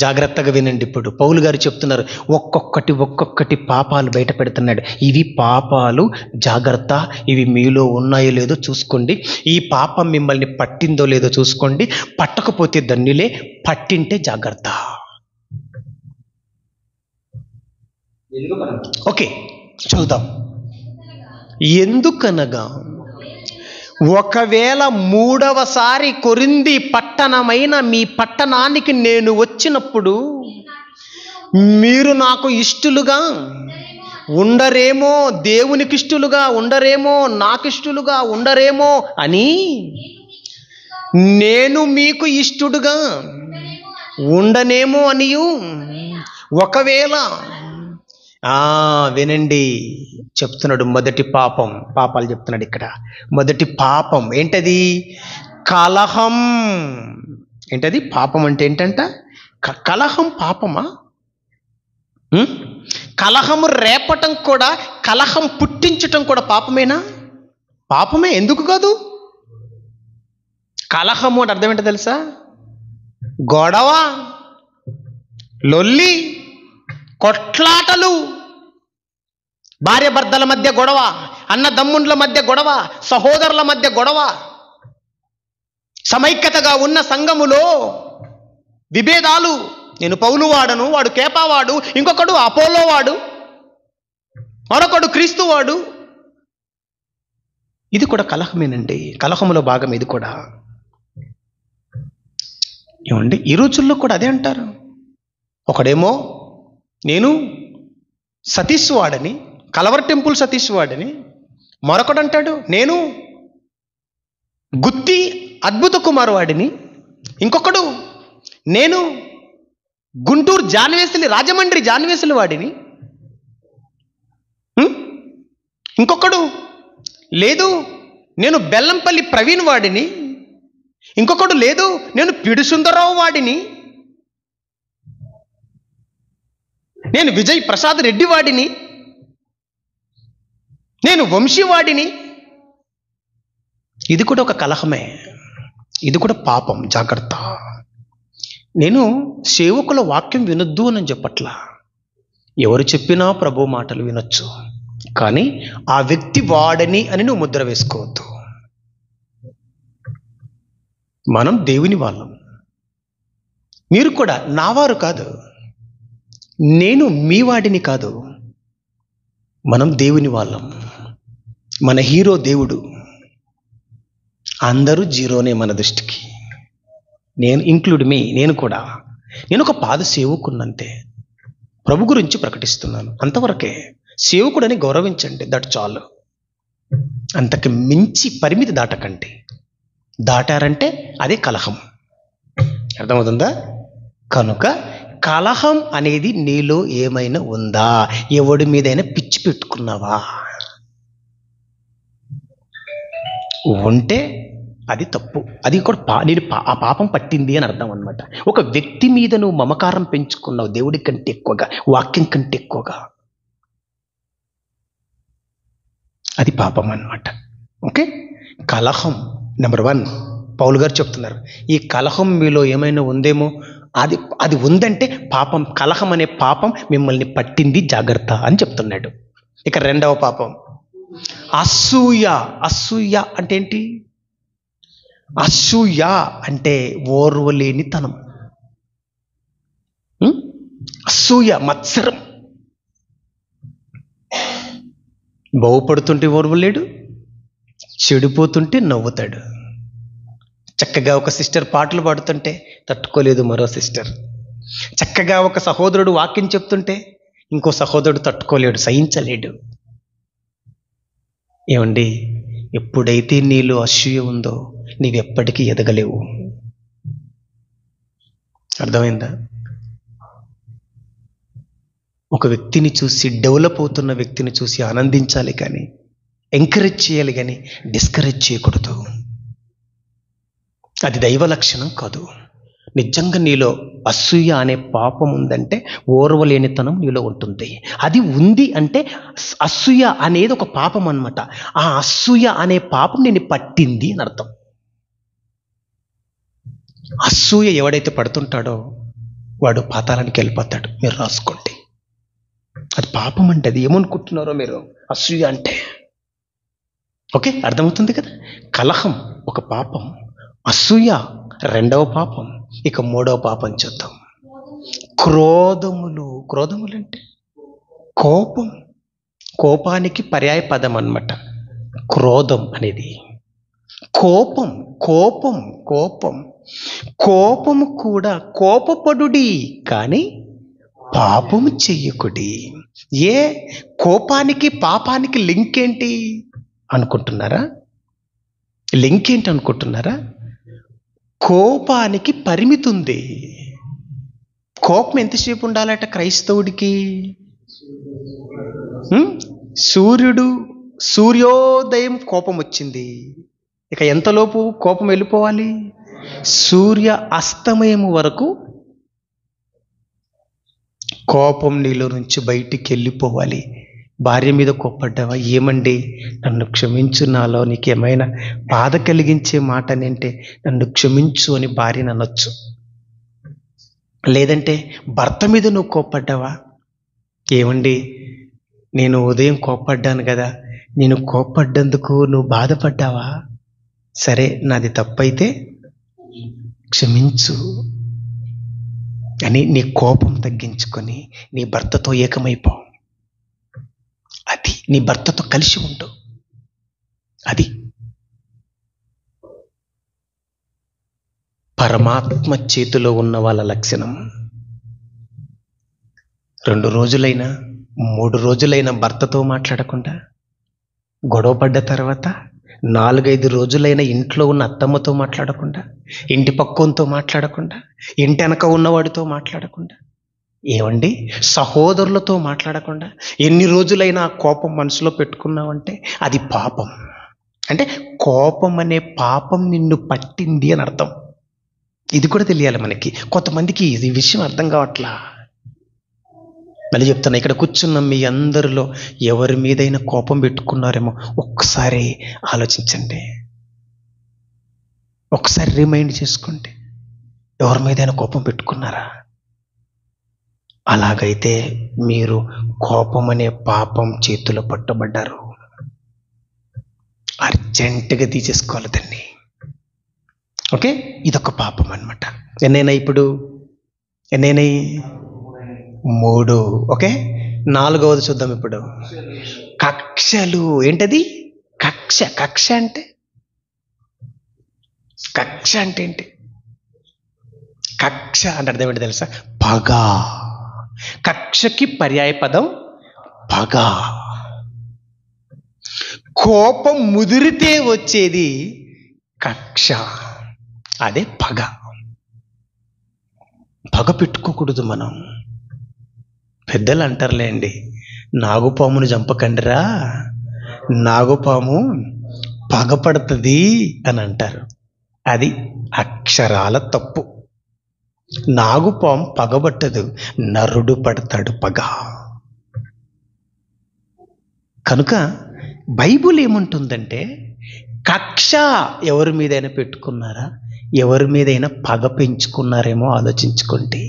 జాగ్రత్తగా వినండి. ఇప్పుడు పౌలు గారు చెప్తున్నారు, ఒక్కొక్కటి పాపాలు బయట పెడుతున్నాడు. ఇవి పాపాలు, జాగ్రత్త, ఇవి మీలో ఉన్నాయో లేదో చూసుకోండి. ఈ పాపం మిమ్మల్ని పట్టిందో లేదో చూసుకోండి. పట్టకపోతే దన్నులే, పట్టింటే జాగ్రత్త. ఓకే, చూద్దాం. ఎందుకనగా ఒకవేళ 3వసారి కొరింథీ పట్టణమైన మీ పట్టణానికి నేను వచ్చినప్పుడు మీరు నాకు ఇష్టలుగా ఉండరేమో, దేవునికి ఇష్టలుగా ఉండరేమో, నాకు ఇష్టలుగా ఉండరేమో అని, నేను మీకు ఇష్టడుగా ఉండనేమో అనియు, ఒకవేళ వినండి చెప్తున్నాడు. మొదటి పాపాలు చెప్తున్నాడు ఇక్కడ. మొదటి పాపం ఏంటది? కలహం. ఏంటది? పాపం అంటే ఏంటంట? కలహం పాపమా? కలహము రేపటం కూడా, కలహం పుట్టించటం కూడా పాపమేనా? పాపమే, ఎందుకు కాదు? కలహము అంటే అర్థం ఏంటో తెలుసా? గొడవ, లొల్లి, కొట్లాటలు, భార్య భర్తల మధ్య గొడవ, అన్నదమ్ముండ్ల మధ్య గొడవ, సహోదరుల మధ్య గొడవ, సమైక్యతగా ఉన్న సంఘములో విభేదాలు. నేను పౌలు వాడను, వాడు కేపావాడు, ఇంకొకడు అపోలో వాడు, మరొకడు క్రీస్తు వాడు. ఇది కూడా కలహమేనండి, కలహములో భాగం ఇది కూడా. ఏమండి, ఈ రోజుల్లో కూడా అదే అంటారు. ఒకడేమో నేను సతీష్ వాడని, కలవర్ టెంపుల్ సతీష్ వాడని, మరొకడు అంటాడు నేను గుత్తి అద్భుత కుమార్ వాడిని, ఇంకొకడు నేను గుంటూరు జాన్వేసులు, రాజమండ్రి జాన్వేసులు వాడిని, ఇంకొకడు లేదు నేను బెల్లంపల్లి ప్రవీణ్ వాడిని, ఇంకొకడు లేదు నేను పిడి సుందరరావు వాడిని, నేను విజయ్ ప్రసాద్ రెడ్డి వాడిని, నేను వంశీవాడిని. ఇది కూడా ఒక కలహమే, ఇది కూడా పాపం, జాగ్రత్త. నేను సేవకుల వాక్యం వినొద్దు అని చెప్పట్లా, ఎవరు చెప్పినా ప్రభు మాటలు వినొచ్చు, కానీ ఆ వ్యక్తి వాడని అని నువ్వు ముద్ర వేసుకోవద్దు. మనం దేవుని వాళ్ళం, మీరు కూడా నావారు కాదు, నేను మీ వాడిని కాదు, మనం దేవుని వాళ్ళం. మన హీరో దేవుడు, అందరూ జీరోనే మన దృష్టికి. నేను ఇంక్లూడ్ మీ, నేను కూడా, నేను ఒక పాద సేవకున్నంతే, ప్రభు గురించి ప్రకటిస్తున్నాను అంతవరకే. సేవకుడని గౌరవించండి, దట్ చాలు. అంతకు మించి పరిమితి దాటకండి. దాటారంటే అదే కలహం. అర్థమవుతుందా? కనుక కలహం అనేది నీలో ఏమైనా ఉందా? ఎవడి మీదైనా పిచ్చి పెట్టుకున్నావా? ఉంటే అది తప్పు, అది కూడా ఆ పాపం పట్టింది అని అర్థం అన్నమాట. ఒక వ్యక్తి మీద నువ్వు మమకారం పెంచుకున్నావు, దేవుడి కంటే ఎక్కువగా, వాక్యం కంటే ఎక్కువగా, అది పాపం అన్నమాట. ఓకే, కలహం నెంబర్ 1 పౌలు గారు చెప్తున్నారు, ఈ కలహం మీలో ఏమైనా ఉందేమో, అది అది ఉందంటే పాపం, కలహం అనే పాపం మిమ్మల్ని పట్టింది, జాగ్రత్త అని చెప్తున్నాడు. ఇక 2వ పాపం అసూయ. అసూయ అంటే ఏంటి? అసూయ అంటే ఓర్వలేనితనం. అసూయ, మత్సరం. బాగుపడుతుంటే ఓర్వలేడు, చెడిపోతుంటే నవ్వుతాడు. చక్కగా ఒక సిస్టర్ పాటలు పాడుతుంటే తట్టుకోలేదు మరో సిస్టర్. చక్కగా ఒక సహోదరుడు వాక్యం చెప్తుంటే ఇంకో సహోదరుడు తట్టుకోలేడు, సహించలేడు. ఏమండి, ఎప్పుడైతే నీలో అసూయ ఉందో నీవెప్పటికీ ఎదగలేవు. అర్థమైందా? ఒక వ్యక్తిని చూసి, డెవలప్ అవుతున్న వ్యక్తిని చూసి ఆనందించాలి కానీ, ఎంకరేజ్ చేయాలి కానీ డిస్కరేజ్ చేయకూడదు. అది దైవ లక్షణం కాదు. నిజంగా నీలో అసూయ అనే పాపం ఉందంటే ఓర్వలేనితనం నీలో ఉంటుంది. అది ఉంది అంటే అసూయ అనేది ఒక పాపం అన్నమాట. ఆ అసూయ అనే పాపం నిన్ను పట్టింది అని అర్థం. అసూయ ఎవడైతే పడుతుంటాడో వాడు పాతాళానికి వెళ్ళిపోతాడు. మీరు రాసుకోండి, అది పాపం అంటే. అది ఏమనుకుంటున్నారో మీరు, అసూయ అంటే. ఓకే, అర్థమవుతుంది కదా? కలహం ఒక పాపం, అసూయ 2వ పాపం. ఇక 3వ పాపం చూద్దాం. క్రోధములు. క్రోధములు అంటే కోపం. కోపానికి పర్యాయ పదం అన్నమాట క్రోధం అనేది. కోపం, కోపం, కోపం. కోపము కూడా కోపపడుడి కానీ పాపము చెయ్యకుడి. ఏ కోపానికి పాపానికి లింక్ ఏంటి అనుకుంటున్నారా? లింక్ ఏంటి అనుకుంటున్నారా? కోపానికి పరిమితి ఉంది. కోపం ఎంతసేపు ఉండాలట క్రైస్తవుడికి? సూర్యోదయం కోపం వచ్చింది, ఇక ఎంతలోపు కోపం వెళ్ళిపోవాలి? సూర్య అస్తమయం వరకు కోపం నీలో నుంచి బయటికి వెళ్ళిపోవాలి. భార్య మీద కోప్పడ్డావా? ఏమండి నన్ను క్షమించు, నాలో నీకేమైనా బాధ కలిగించే మాట అంటే నన్ను క్షమించు అని భార్యను అనొచ్చు. లేదంటే భర్త మీద నువ్వు కోప్పడ్డావా? ఏమండి నేను ఉదయం కోప్పడ్డాను కదా, నేను కోప్పడ్డందుకు నువ్వు బాధపడ్డావా? సరే, నాది తప్పైతే క్షమించు అని నీ కోపం తగ్గించుకొని నీ భర్తతో ఏకమైపో. అది నీ భర్తతో కలిసి ఉండు. అది పరమాత్మ చేతిలో ఉన్న వాళ్ళ లక్షణం. 2 రోజులైనా 3 రోజులైనా భర్తతో మాట్లాడకుండా, గొడవపడ్డ తర్వాత 4-5 రోజులైనా ఇంట్లో ఉన్న అత్తమ్మతో మాట్లాడకుండా, ఇంటి పక్కంతో మాట్లాడకుండా, ఇంటి వెనక ఉన్నవాడితో మాట్లాడకుండా, ఏమండి సహోదరులతో మాట్లాడకుండా ఎన్ని రోజులైనా ఆ కోపం మనసులో పెట్టుకున్నావంటే అది పాపం. అంటే కోపం అనే పాపం నిన్ను పట్టింది అని అర్థం. ఇది కూడా తెలియాలి మనకి. కొంతమందికి ఈ విషయం అర్థం కావట్లా. మళ్ళీ చెప్తున్నా, ఇక్కడ కూర్చున్న మీ అందరిలో ఎవరి మీదైనా కోపం పెట్టుకున్నారేమో ఒక్కసారి ఆలోచించండి, ఒకసారి రిమైండ్ చేసుకోండి. ఎవరి మీదైనా కోపం పెట్టుకున్నారా? అలాగైతే మీరు కోపం అనే పాపం చేతిలో పట్టబడ్డారు. అర్జెంటుగా తీసేసుకోవాలి దాన్ని. ఓకే, ఇదొక పాపం అన్నమాట. ఎన్నైనాయి ఇప్పుడు? ఎన్నైనాయి? 3. ఓకే, 4వది చూద్దాం ఇప్పుడు. కక్షలు. ఏంటది? కక్ష. కక్ష అంటే ఏంటి? కక్ష అంటే అర్థం ఏంటి తెలుసా? పగ. కక్షకి పర్యాయ పదం పగ. కోపం ముదిరితే వచ్చేది కక్ష, అదే పగ. పగ పెట్టుకోకూడదు మనం. పెద్దలు అంటారులేండి, నాగుపామును చంపకండిరా, నాగుపాము పగపడుతుంది అని అంటారు. అది అక్షరాల తప్పు. నాగుపాము పగబట్టదు, నరుడు పడతాడు పగ. కనుక బైబుల్ ఏముంటుందంటే కక్ష ఎవరి మీదైనా పెట్టుకున్నారా? ఎవరి మీదైనా పగ పెంచుకున్నారేమో ఆలోచించుకోండి.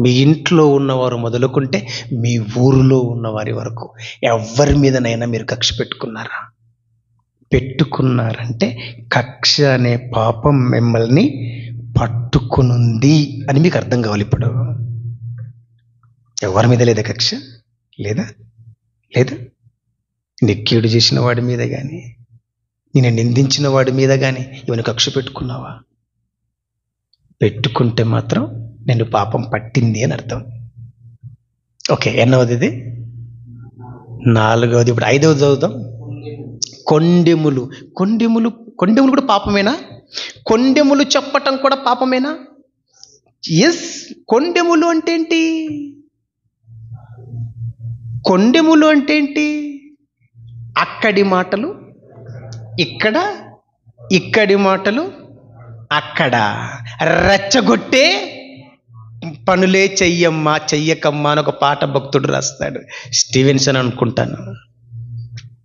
మీ ఇంట్లో ఉన్నవారు మొదలుకుంటే మీ ఊరిలో ఉన్నవారి వరకు ఎవరి మీదనైనా మీరు కక్ష పెట్టుకున్నారా? పెట్టుకున్నారంటే కక్ష అనే పాపం మిమ్మల్ని పట్టుకునుంది అని మీకు అర్థం కావాలి. ఇప్పుడు ఎవరి మీద లేదా కక్ష? లేదా లేదా నీకు కీడు చేసిన వాడి మీద కానీ, నేను నిందించిన వాడి మీద కానీ ఇవన్నీ కక్ష పెట్టుకున్నావా? పెట్టుకుంటే మాత్రం నేను పాపం పట్టింది అని అర్థం. ఓకే, ఎన్నవది ఇది? 4వది. ఇప్పుడు 5వది చదువుతాం. కొండెములు. కొండెములు కొండెములు కూడా పాపమేనా? కొండెములు చెప్పటం కూడా పాపమేనా? ఎస్. కొండెములు అంటే ఏంటి? కొండెములు అంటే ఏంటి? అక్కడి మాటలు ఇక్కడ, ఇక్కడి మాటలు అక్కడ, రెచ్చగొట్టే పనులే చెయ్యమ్మా చెయ్యకమ్మా అని ఒక పాట భక్తుడు రాస్తాడు. స్టీవెన్సన్ అనుకుంటాను.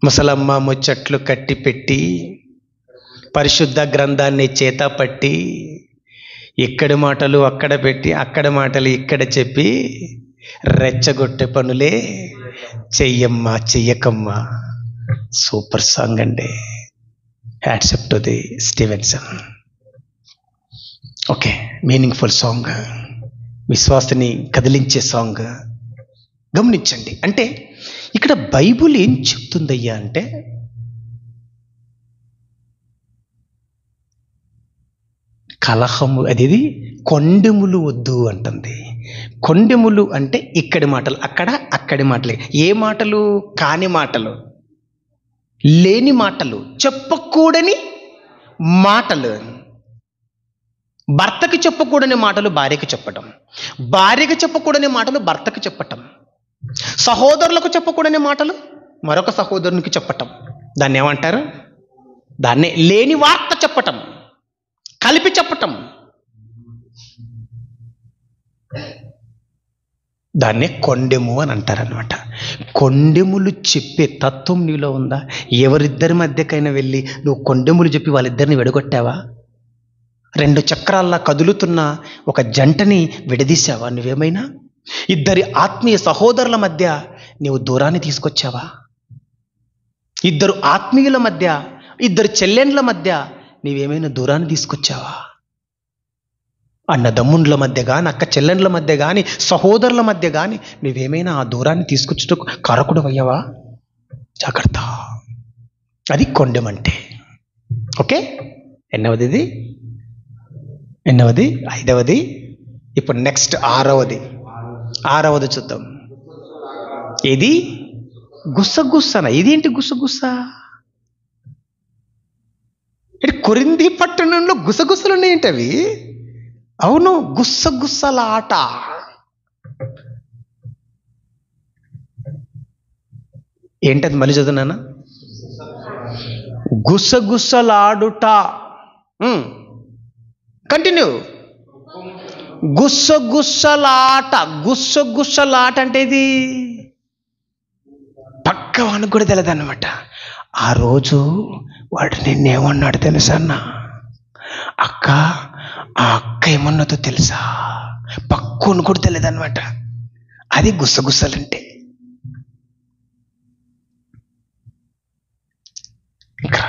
ముసలమ్మ ముచ్చట్లు కట్టి పెట్టి, పరిశుద్ధ గ్రంథాన్ని చేత పట్టి, ఇక్కడి మాటలు అక్కడ పెట్టి, అక్కడ మాటలు ఇక్కడ చెప్పి, రెచ్చగొట్టే పనులే చెయ్యమ్మా చెయ్యకమ్మా. సూపర్ సాంగ్ అండి. Hats off to the Stevenson. Okay, meaningful song, విశ్వాసాన్ని కదిలించే సాంగ్. గమనించండి. అంటే ఇక్కడ బైబుల్ ఏం చెప్తుందయ్యా అంటే, కలహము అది కొండెములు వద్దు అంటుంది. కొండెములు అంటే ఇక్కడి మాటలు అక్కడ, అక్కడి మాటలే. ఏ మాటలు? కాని మాటలు, లేని మాటలు, చెప్పకూడని మాటలు. భర్తకి చెప్పకూడని మాటలు భార్యకి చెప్పటం, భార్యకి చెప్పకూడని మాటలు భర్తకి చెప్పటం, సహోదరులకు చెప్పకూడని మాటలు మరొక సహోదరునికి చెప్పటం. దాన్ని ఏమంటారు? దాన్నే లేని వార్త చెప్పటం, కలిపి చెప్పటం. దాన్నే కొండెము అని అంటారనమాట. కొండెములు చెప్పే తత్వం నీలో ఉందా? ఎవరిద్దరి మధ్యకైనా వెళ్ళి నువ్వు కొండెములు చెప్పి వాళ్ళిద్దరిని విడగొట్టావా? 2 చక్రాల్లా కదులుతున్న ఒక జంటని విడదీశావా? నువ్వేమైనా ఇద్దరి ఆత్మీయ సహోదరుల మధ్య నీవు దూరాన్ని తీసుకొచ్చావా? ఇద్దరు ఆత్మీయుల మధ్య, ఇద్దరు చెల్లెండ్ల మధ్య నీవేమైనా దూరాన్ని తీసుకొచ్చావా? అన్నదమ్ముండ్ల మధ్య కానీ, అక్క చెల్లెండ్ల మధ్య కానీ, సహోదరుల మధ్య కానీ నువ్వేమైనా ఆ దూరాన్ని తీసుకొచ్చుటకు కారకుడు అయ్యావా? జాగ్రత్త. అది కొండెమంటే. ఓకే, ఎన్నవది ఇది? ఎన్నవది? 5వది. ఇప్పుడు నెక్స్ట్ 6వది. 6వది చూద్దాం. ఇది గుసగుసన. ఇదేంటి గుసగుస? కొరింథీ పట్టణంలో గుసగుసలు ఉన్నాయంటే అవి. అవును, గుసగుసలాట. ఏంటది? మళ్ళీ చదువునానా? గుసగుసలాడుట. కంటిన్యూ. గుసగుసలాట. గుసగుసలాట అంటే ఇది పక్క వానికి కూడా తెలియదు అన్నమాట. ఆ రోజు వాడు నిన్నేమన్నాడు తెలుసా అన్న? అక్క, ఆ అక్క ఏమన్నదో తెలుసా? పక్కను కూడా తెలియదు అనమాట. అది గుసగుసలంటే. ఇంకా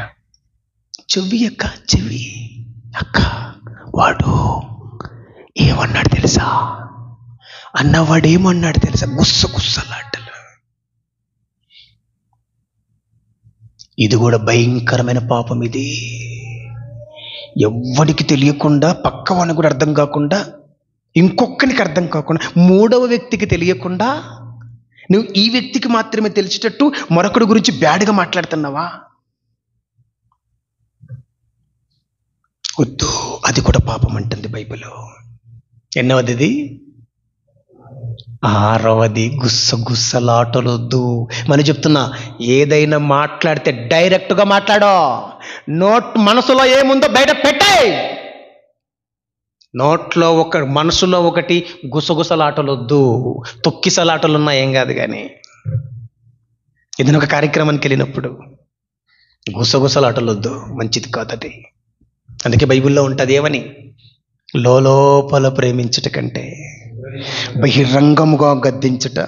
చెవి అక్క, చెవి అక్క, వాడు ఏమన్నాడు తెలుసా? అన్నవాడు ఏమన్నాడు తెలుసా? గుసగుసలాటలు. ఇది కూడా భయంకరమైన పాపం. ఇది ఎవ్వడికి తెలియకుండా, పక్కవానికి కూడా అర్థం కాకుండా, ఇంకొక్కరికి అర్థం కాకుండా, 3వ వ్యక్తికి తెలియకుండా నువ్వు ఈ వ్యక్తికి మాత్రమే తెలిసేటట్టు మరొకడి గురించి బ్యాడ్గా మాట్లాడుతున్నావా? వద్దు. అది కూడా పాపం అంటుంది బైబిల్. ఎన్నవది? 6వది. గుసగుసలాటలొద్దు. మనం చెప్తున్నా, ఏదైనా మాట్లాడితే డైరెక్ట్గా మాట్లాడో. మనసులో ఏముందో బయట పెట్టాయి. మనసులో ఒకటి గుసగుసలాటలొద్దు. తొక్కిసలాటలు ఉన్నా ఏం కాదు. కానీ ఏదైనా ఒక కార్యక్రమానికి వెళ్ళినప్పుడు గుసగుసలాటలొద్దు, మంచిది కాదది. అందుకే బైబిల్లో ఉంటుంది ఏమని, లోపల ప్రేమించుట కంటే బహిరంగముగా గద్దించుట.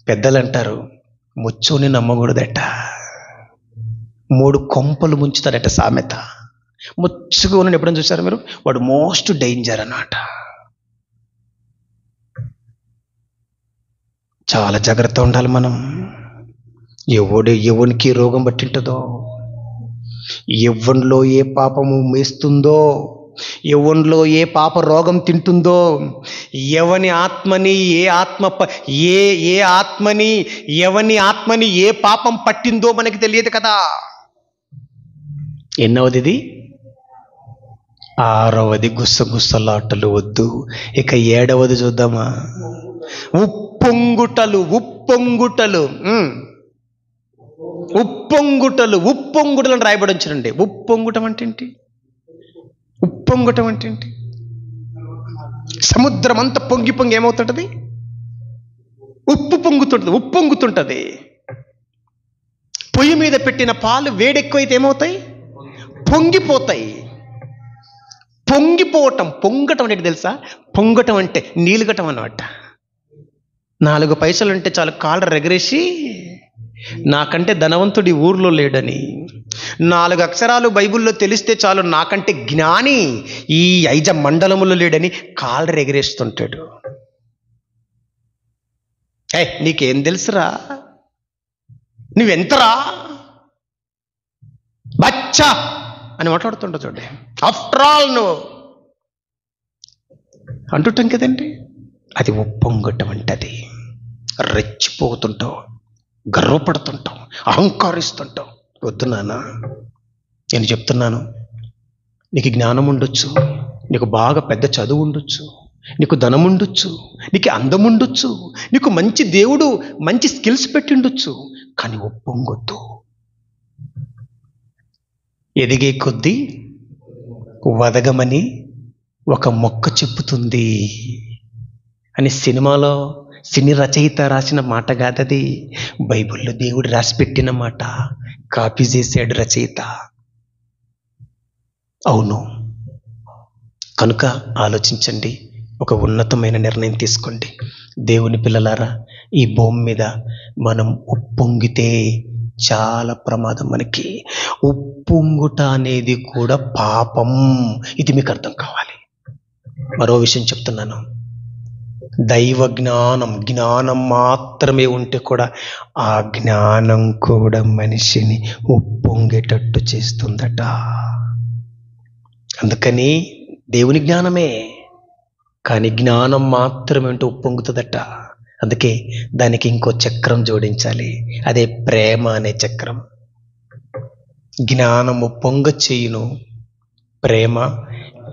పెద్దలు అంటారు, ముచ్చోని నమ్మకూడదట, 3 కొంపలు ముంచుతాడట సామెత. ముచ్చుగా ఉన్న ఎప్పుడైనా చూసారా మీరు? వాడు మోస్ట్ డేంజర్ అన్నమాట. చాలా జాగ్రత్త ఉండాలి మనం. ఎవనికి రోగం పట్టింటుందో, ఎవనిలో ఏ పాపము మేస్తుందో, ఎవనిలో ఏ పాప రోగం తింటుందో, ఎవని ఆత్మని ఎవని ఆత్మని ఏ పాపం పట్టిందో మనకి తెలియదు కదా. ఎన్నవది ఇది? 6వది గుసగుసలాటలు వద్దు. ఇక 7వది చూద్దామా? ఉప్పొంగుటలు. ఉప్పొంగుటలు అని రాయబడి ఉంచండి. ఉప్పొంగుటం అంటే ఏంటి? సముద్రం అంతా పొంగి ఏమవుతుంటది? ఉప్పొంగుతుంటది. పొయ్యి మీద పెట్టిన పాలు వేడెక్కువైతే ఏమవుతాయి? పొంగిపోతాయి. పొంగటం అంటే తెలుసా? పొంగటం అంటే నీలుగటం అన్నమాట. 4 పైసలు ఉంటే చాలు కాళ్ళ ఎగరేసి, నాకంటే ధనవంతుడి ఊర్లో లేడని, 4 అక్షరాలు బైబిల్లో తెలిస్తే చాలు నాకంటే జ్ఞాని ఈ ఐజ మండలములో లేడని కాళ్ళ ఎగరేస్తుంటాడు. నీకేం తెలుసురా, నువ్వెంతరా బచ్చా అని మాట్లాడుతుంటా చూడండి. ఆఫ్టర్ ఆల్ నువ్వు అంటుంటాం కదండి. అది ఉప్పొంగటం అంటది. రెచ్చిపోతుంటావు, గర్వపడుతుంటావు, అహంకారిస్తుంటావు. వద్దు నాన్న, నేను చెప్తున్నాను, నీకు జ్ఞానం ఉండొచ్చు, నీకు బాగా పెద్ద చదువు ఉండొచ్చు, నీకు ధనం ఉండొచ్చు, నీకు అందం ఉండొచ్చు, నీకు మంచి దేవుడు మంచి స్కిల్స్ పెట్టిండొచ్చు, కానీ ఉప్పొంగొద్దు. ఎదిగే కొద్దీ వదగమని ఒక మొక్క చెప్పుతుంది అని సినీ రచయిత రాసిన మాట కాదది. బైబిల్లో దేవుడు రాసి పెట్టిన మాట, కాపీ చేశాడు రచయిత. అవును, కనుక ఆలోచించండి, ఒక ఉన్నతమైన నిర్ణయం తీసుకోండి. దేవుని పిల్లలారా, ఈ భూమి మీద మనం ఉప్పొంగితే చాలా ప్రమాదం మనకి. ఉప్పొంగుట అనేది కూడా పాపం. ఇది మీకు అర్థం కావాలి. మరో విషయం చెప్తున్నాను, దైవ జ్ఞానం మాత్రమే ఉంటే కూడా ఆ జ్ఞానం కూడా మనిషిని ఉప్పొంగేటట్టు చేస్తుందట. అందుకని దేవుని జ్ఞానమే, కానీ జ్ఞానం మాత్రమే ఉంటే ఉప్పొంగుతుందట. అందుకే దానికి ఇంకో చక్రం జోడించాలి, అదే ప్రేమ అనే చక్రం. జ్ఞానము పొంగ చేయును, ప్రేమ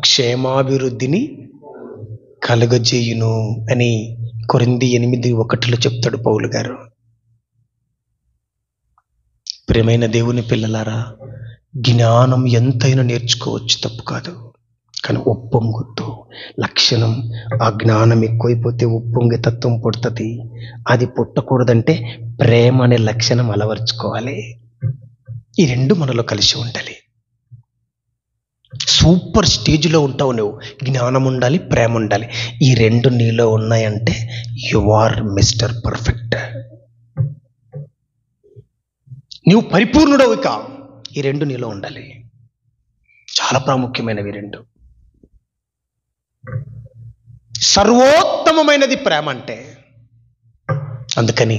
క్షేమాభివృద్ధిని కలుగజేయును అని కొరింథీ 8:1 చెప్తాడు పౌలు గారు. ప్రియమైన దేవుని పిల్లలారా, జ్ఞానం ఎంతైనా నేర్చుకోవచ్చు, తప్పు కాదు, కానీ ఉప్పొంగొద్దు. లక్షణం, ఆ జ్ఞానం ఎక్కువైపోతే ఉప్పొంగే తత్వం పుడుతుంది. అది పుట్టకూడదంటే ప్రేమ అనే లక్షణం అలవర్చుకోవాలి. ఈ 2 మనలో కలిసి ఉండాలి. సూపర్ స్టేజ్లో ఉంటావు నువ్వు. జ్ఞానం ఉండాలి, ప్రేమ ఉండాలి. ఈ 2 నీలో ఉన్నాయంటే యు ఆర్ మిస్టర్ పర్ఫెక్ట్. నువ్వు పరిపూర్ణుడవు. ఇక ఈ 2 నీలో ఉండాలి. చాలా ప్రాముఖ్యమైనవి 2. సర్వోత్తమమైనది ప్రేమ అంటే. అందుకని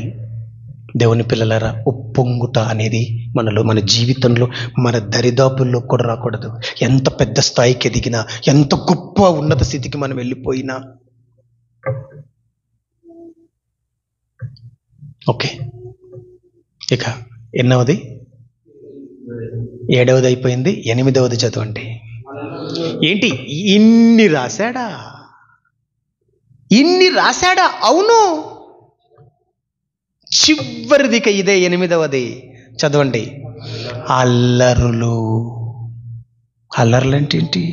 దేవుని పిల్లలారా, ఉప్పొంగుట అనేది మనలో, మన జీవితంలో, మన దరిదాపుల్లో కూడా రాకూడదు. ఎంత పెద్ద స్థాయికి ఎదిగినా, ఎంత గొప్ప ఉన్నత స్థితికి మనం వెళ్ళిపోయినా. ఓకే, ఇక ఎన్నవది? 7వది అయిపోయింది. 8వది చదవండి. ఏంటి, ఇన్ని రాశాడా? అవును, చివరిదిక ఇదే 8వది. చదవండి. అల్లరంటేంటి?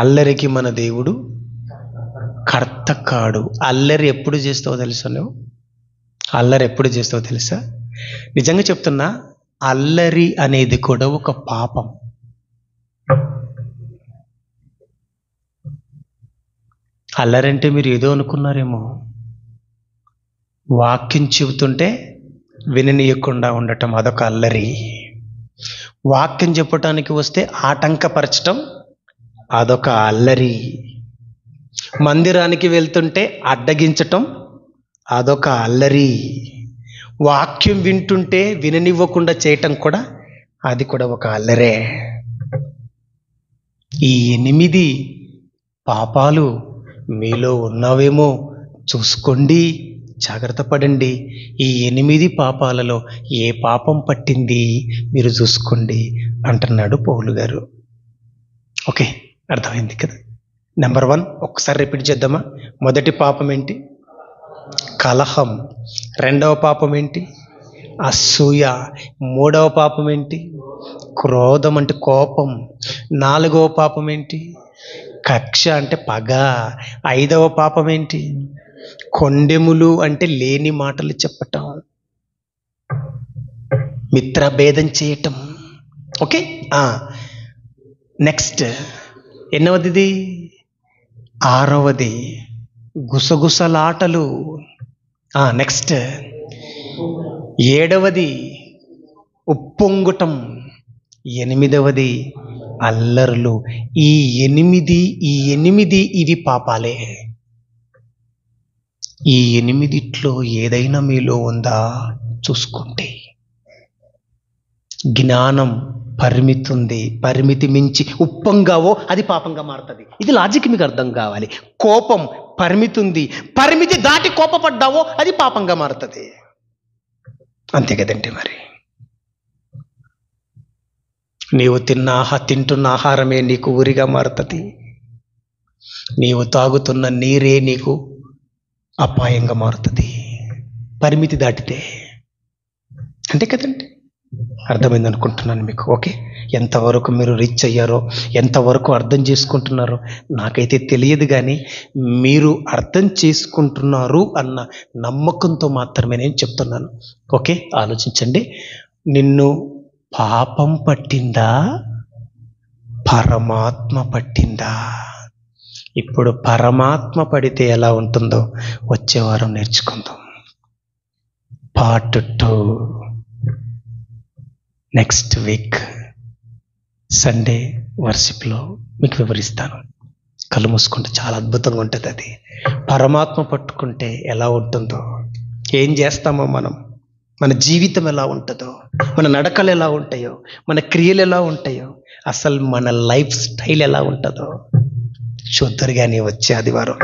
అల్లరికి మన దేవుడు కర్త కాడు. అల్లరి ఎప్పుడు చేస్తావో తెలుసా నువ్వు? అల్లరి ఎప్పుడు చేస్తావో తెలుసా? నిజంగా చెప్తున్నా, అల్లరి అనేది కూడా ఒక పాపం. అల్లరంటే మీరు ఏదో అనుకున్నారేమో. వాక్యం చెబుతుంటే విననీయకుండా ఉండటం అదొక అల్లరి. వాక్యం చెప్పటానికి వస్తే ఆటంకపరచటం అదొక అల్లరి. మందిరానికి వెళ్తుంటే అడ్డగించటం అదొక అల్లరి. వాక్యం వింటుంటే విననివ్వకుండా చేయటం కూడా అది కూడా ఒక అల్లరే. ఈ 8 పాపాలు మీలో ఉన్నావేమో చూసుకోండి, జాగ్రత్త పడండి. ఈ 8 పాపాలలో ఏ పాపం పట్టింది మీరు చూసుకోండి అంటున్నాడు పౌలు గారు. ఓకే, అర్థమైంది కదా? నెంబర్ 1 ఒక్కసారి రిపీట్ చేద్దామా? మొదటి పాపం ఏంటి? కలహం. రెండవ పాపం ఏంటి? అసూయ. మూడవ పాపం ఏంటి? క్రోధం అంటే కోపం. నాలుగవ పాపం ఏంటి? కక్ష అంటే పగ. ఐదవ పాపం ఏంటి? కొండెములు అంటే లేని మాటలు చెప్పటం, మిత్రభేదం చేయటం. ఓకే, నెక్స్ట్ ఎన్నవది? 6వది గుసగుసలాటలు. నెక్స్ట్ 7వది ఉప్పొంగుటం. 8వది అల్లరులు. ఈ 8 ఇవి పాపాలే. ఈ 8 ఏదైనా మీలో ఉందా చూసుకోండి. జ్ఞానం పరిమితి ఉంది, పరిమితి మించి ఉప్పొంగావో అది పాపంగా మారుతుంది. ఇది లాజిక్ మీకు అర్థం కావాలి. కోపం పరిమితి ఉంది, పరిమితి దాటి కోపపడ్డావో అది పాపంగా మారుతుంది. అంతే కదండి మరి. నీవు తింటున్న ఆహారమే నీకు ఊరిగా మారుతుంది. నీవు తాగుతున్న నీరే నీకు అపాయంగా మారుతుంది పరిమితి దాటితే. అంతే కదండి, అర్థమైంది అనుకుంటున్నాను మీకు. ఓకే, ఎంతవరకు మీరు రీచ్ అయ్యారో, ఎంతవరకు అర్థం చేసుకుంటున్నారో నాకైతే తెలియదు, కానీ మీరు అర్థం చేసుకుంటున్నారు అన్న నమ్మకంతో మాత్రమే నేను చెప్తున్నాను. ఓకే, ఆలోచించండి. నిన్ను పాపం పట్టిందా, పరమాత్మ పట్టిందా? ఇప్పుడు పరమాత్మ పడితే ఎలా ఉంటుందో వచ్చే వారం నేర్చుకుందాం. పార్ట్ 2 నెక్స్ట్ వీక్ సండే వర్షిప్లో మీకు వివరిస్తాను. కళ్ళు మూసుకుంటే చాలా అద్భుతంగా ఉంటుంది. అది పరమాత్మ పట్టుకుంటే ఎలా ఉంటుందో, ఏం చేస్తామో మనం, మన జీవితం ఎలా ఉంటుందో, మన నడకలు ఎలా ఉంటాయో, మన క్రియలు ఎలా ఉంటాయో, అసలు మన లైఫ్ స్టైల్ ఎలా ఉంటుందో చూద్దరు కానీ వచ్చే ఆదివారం.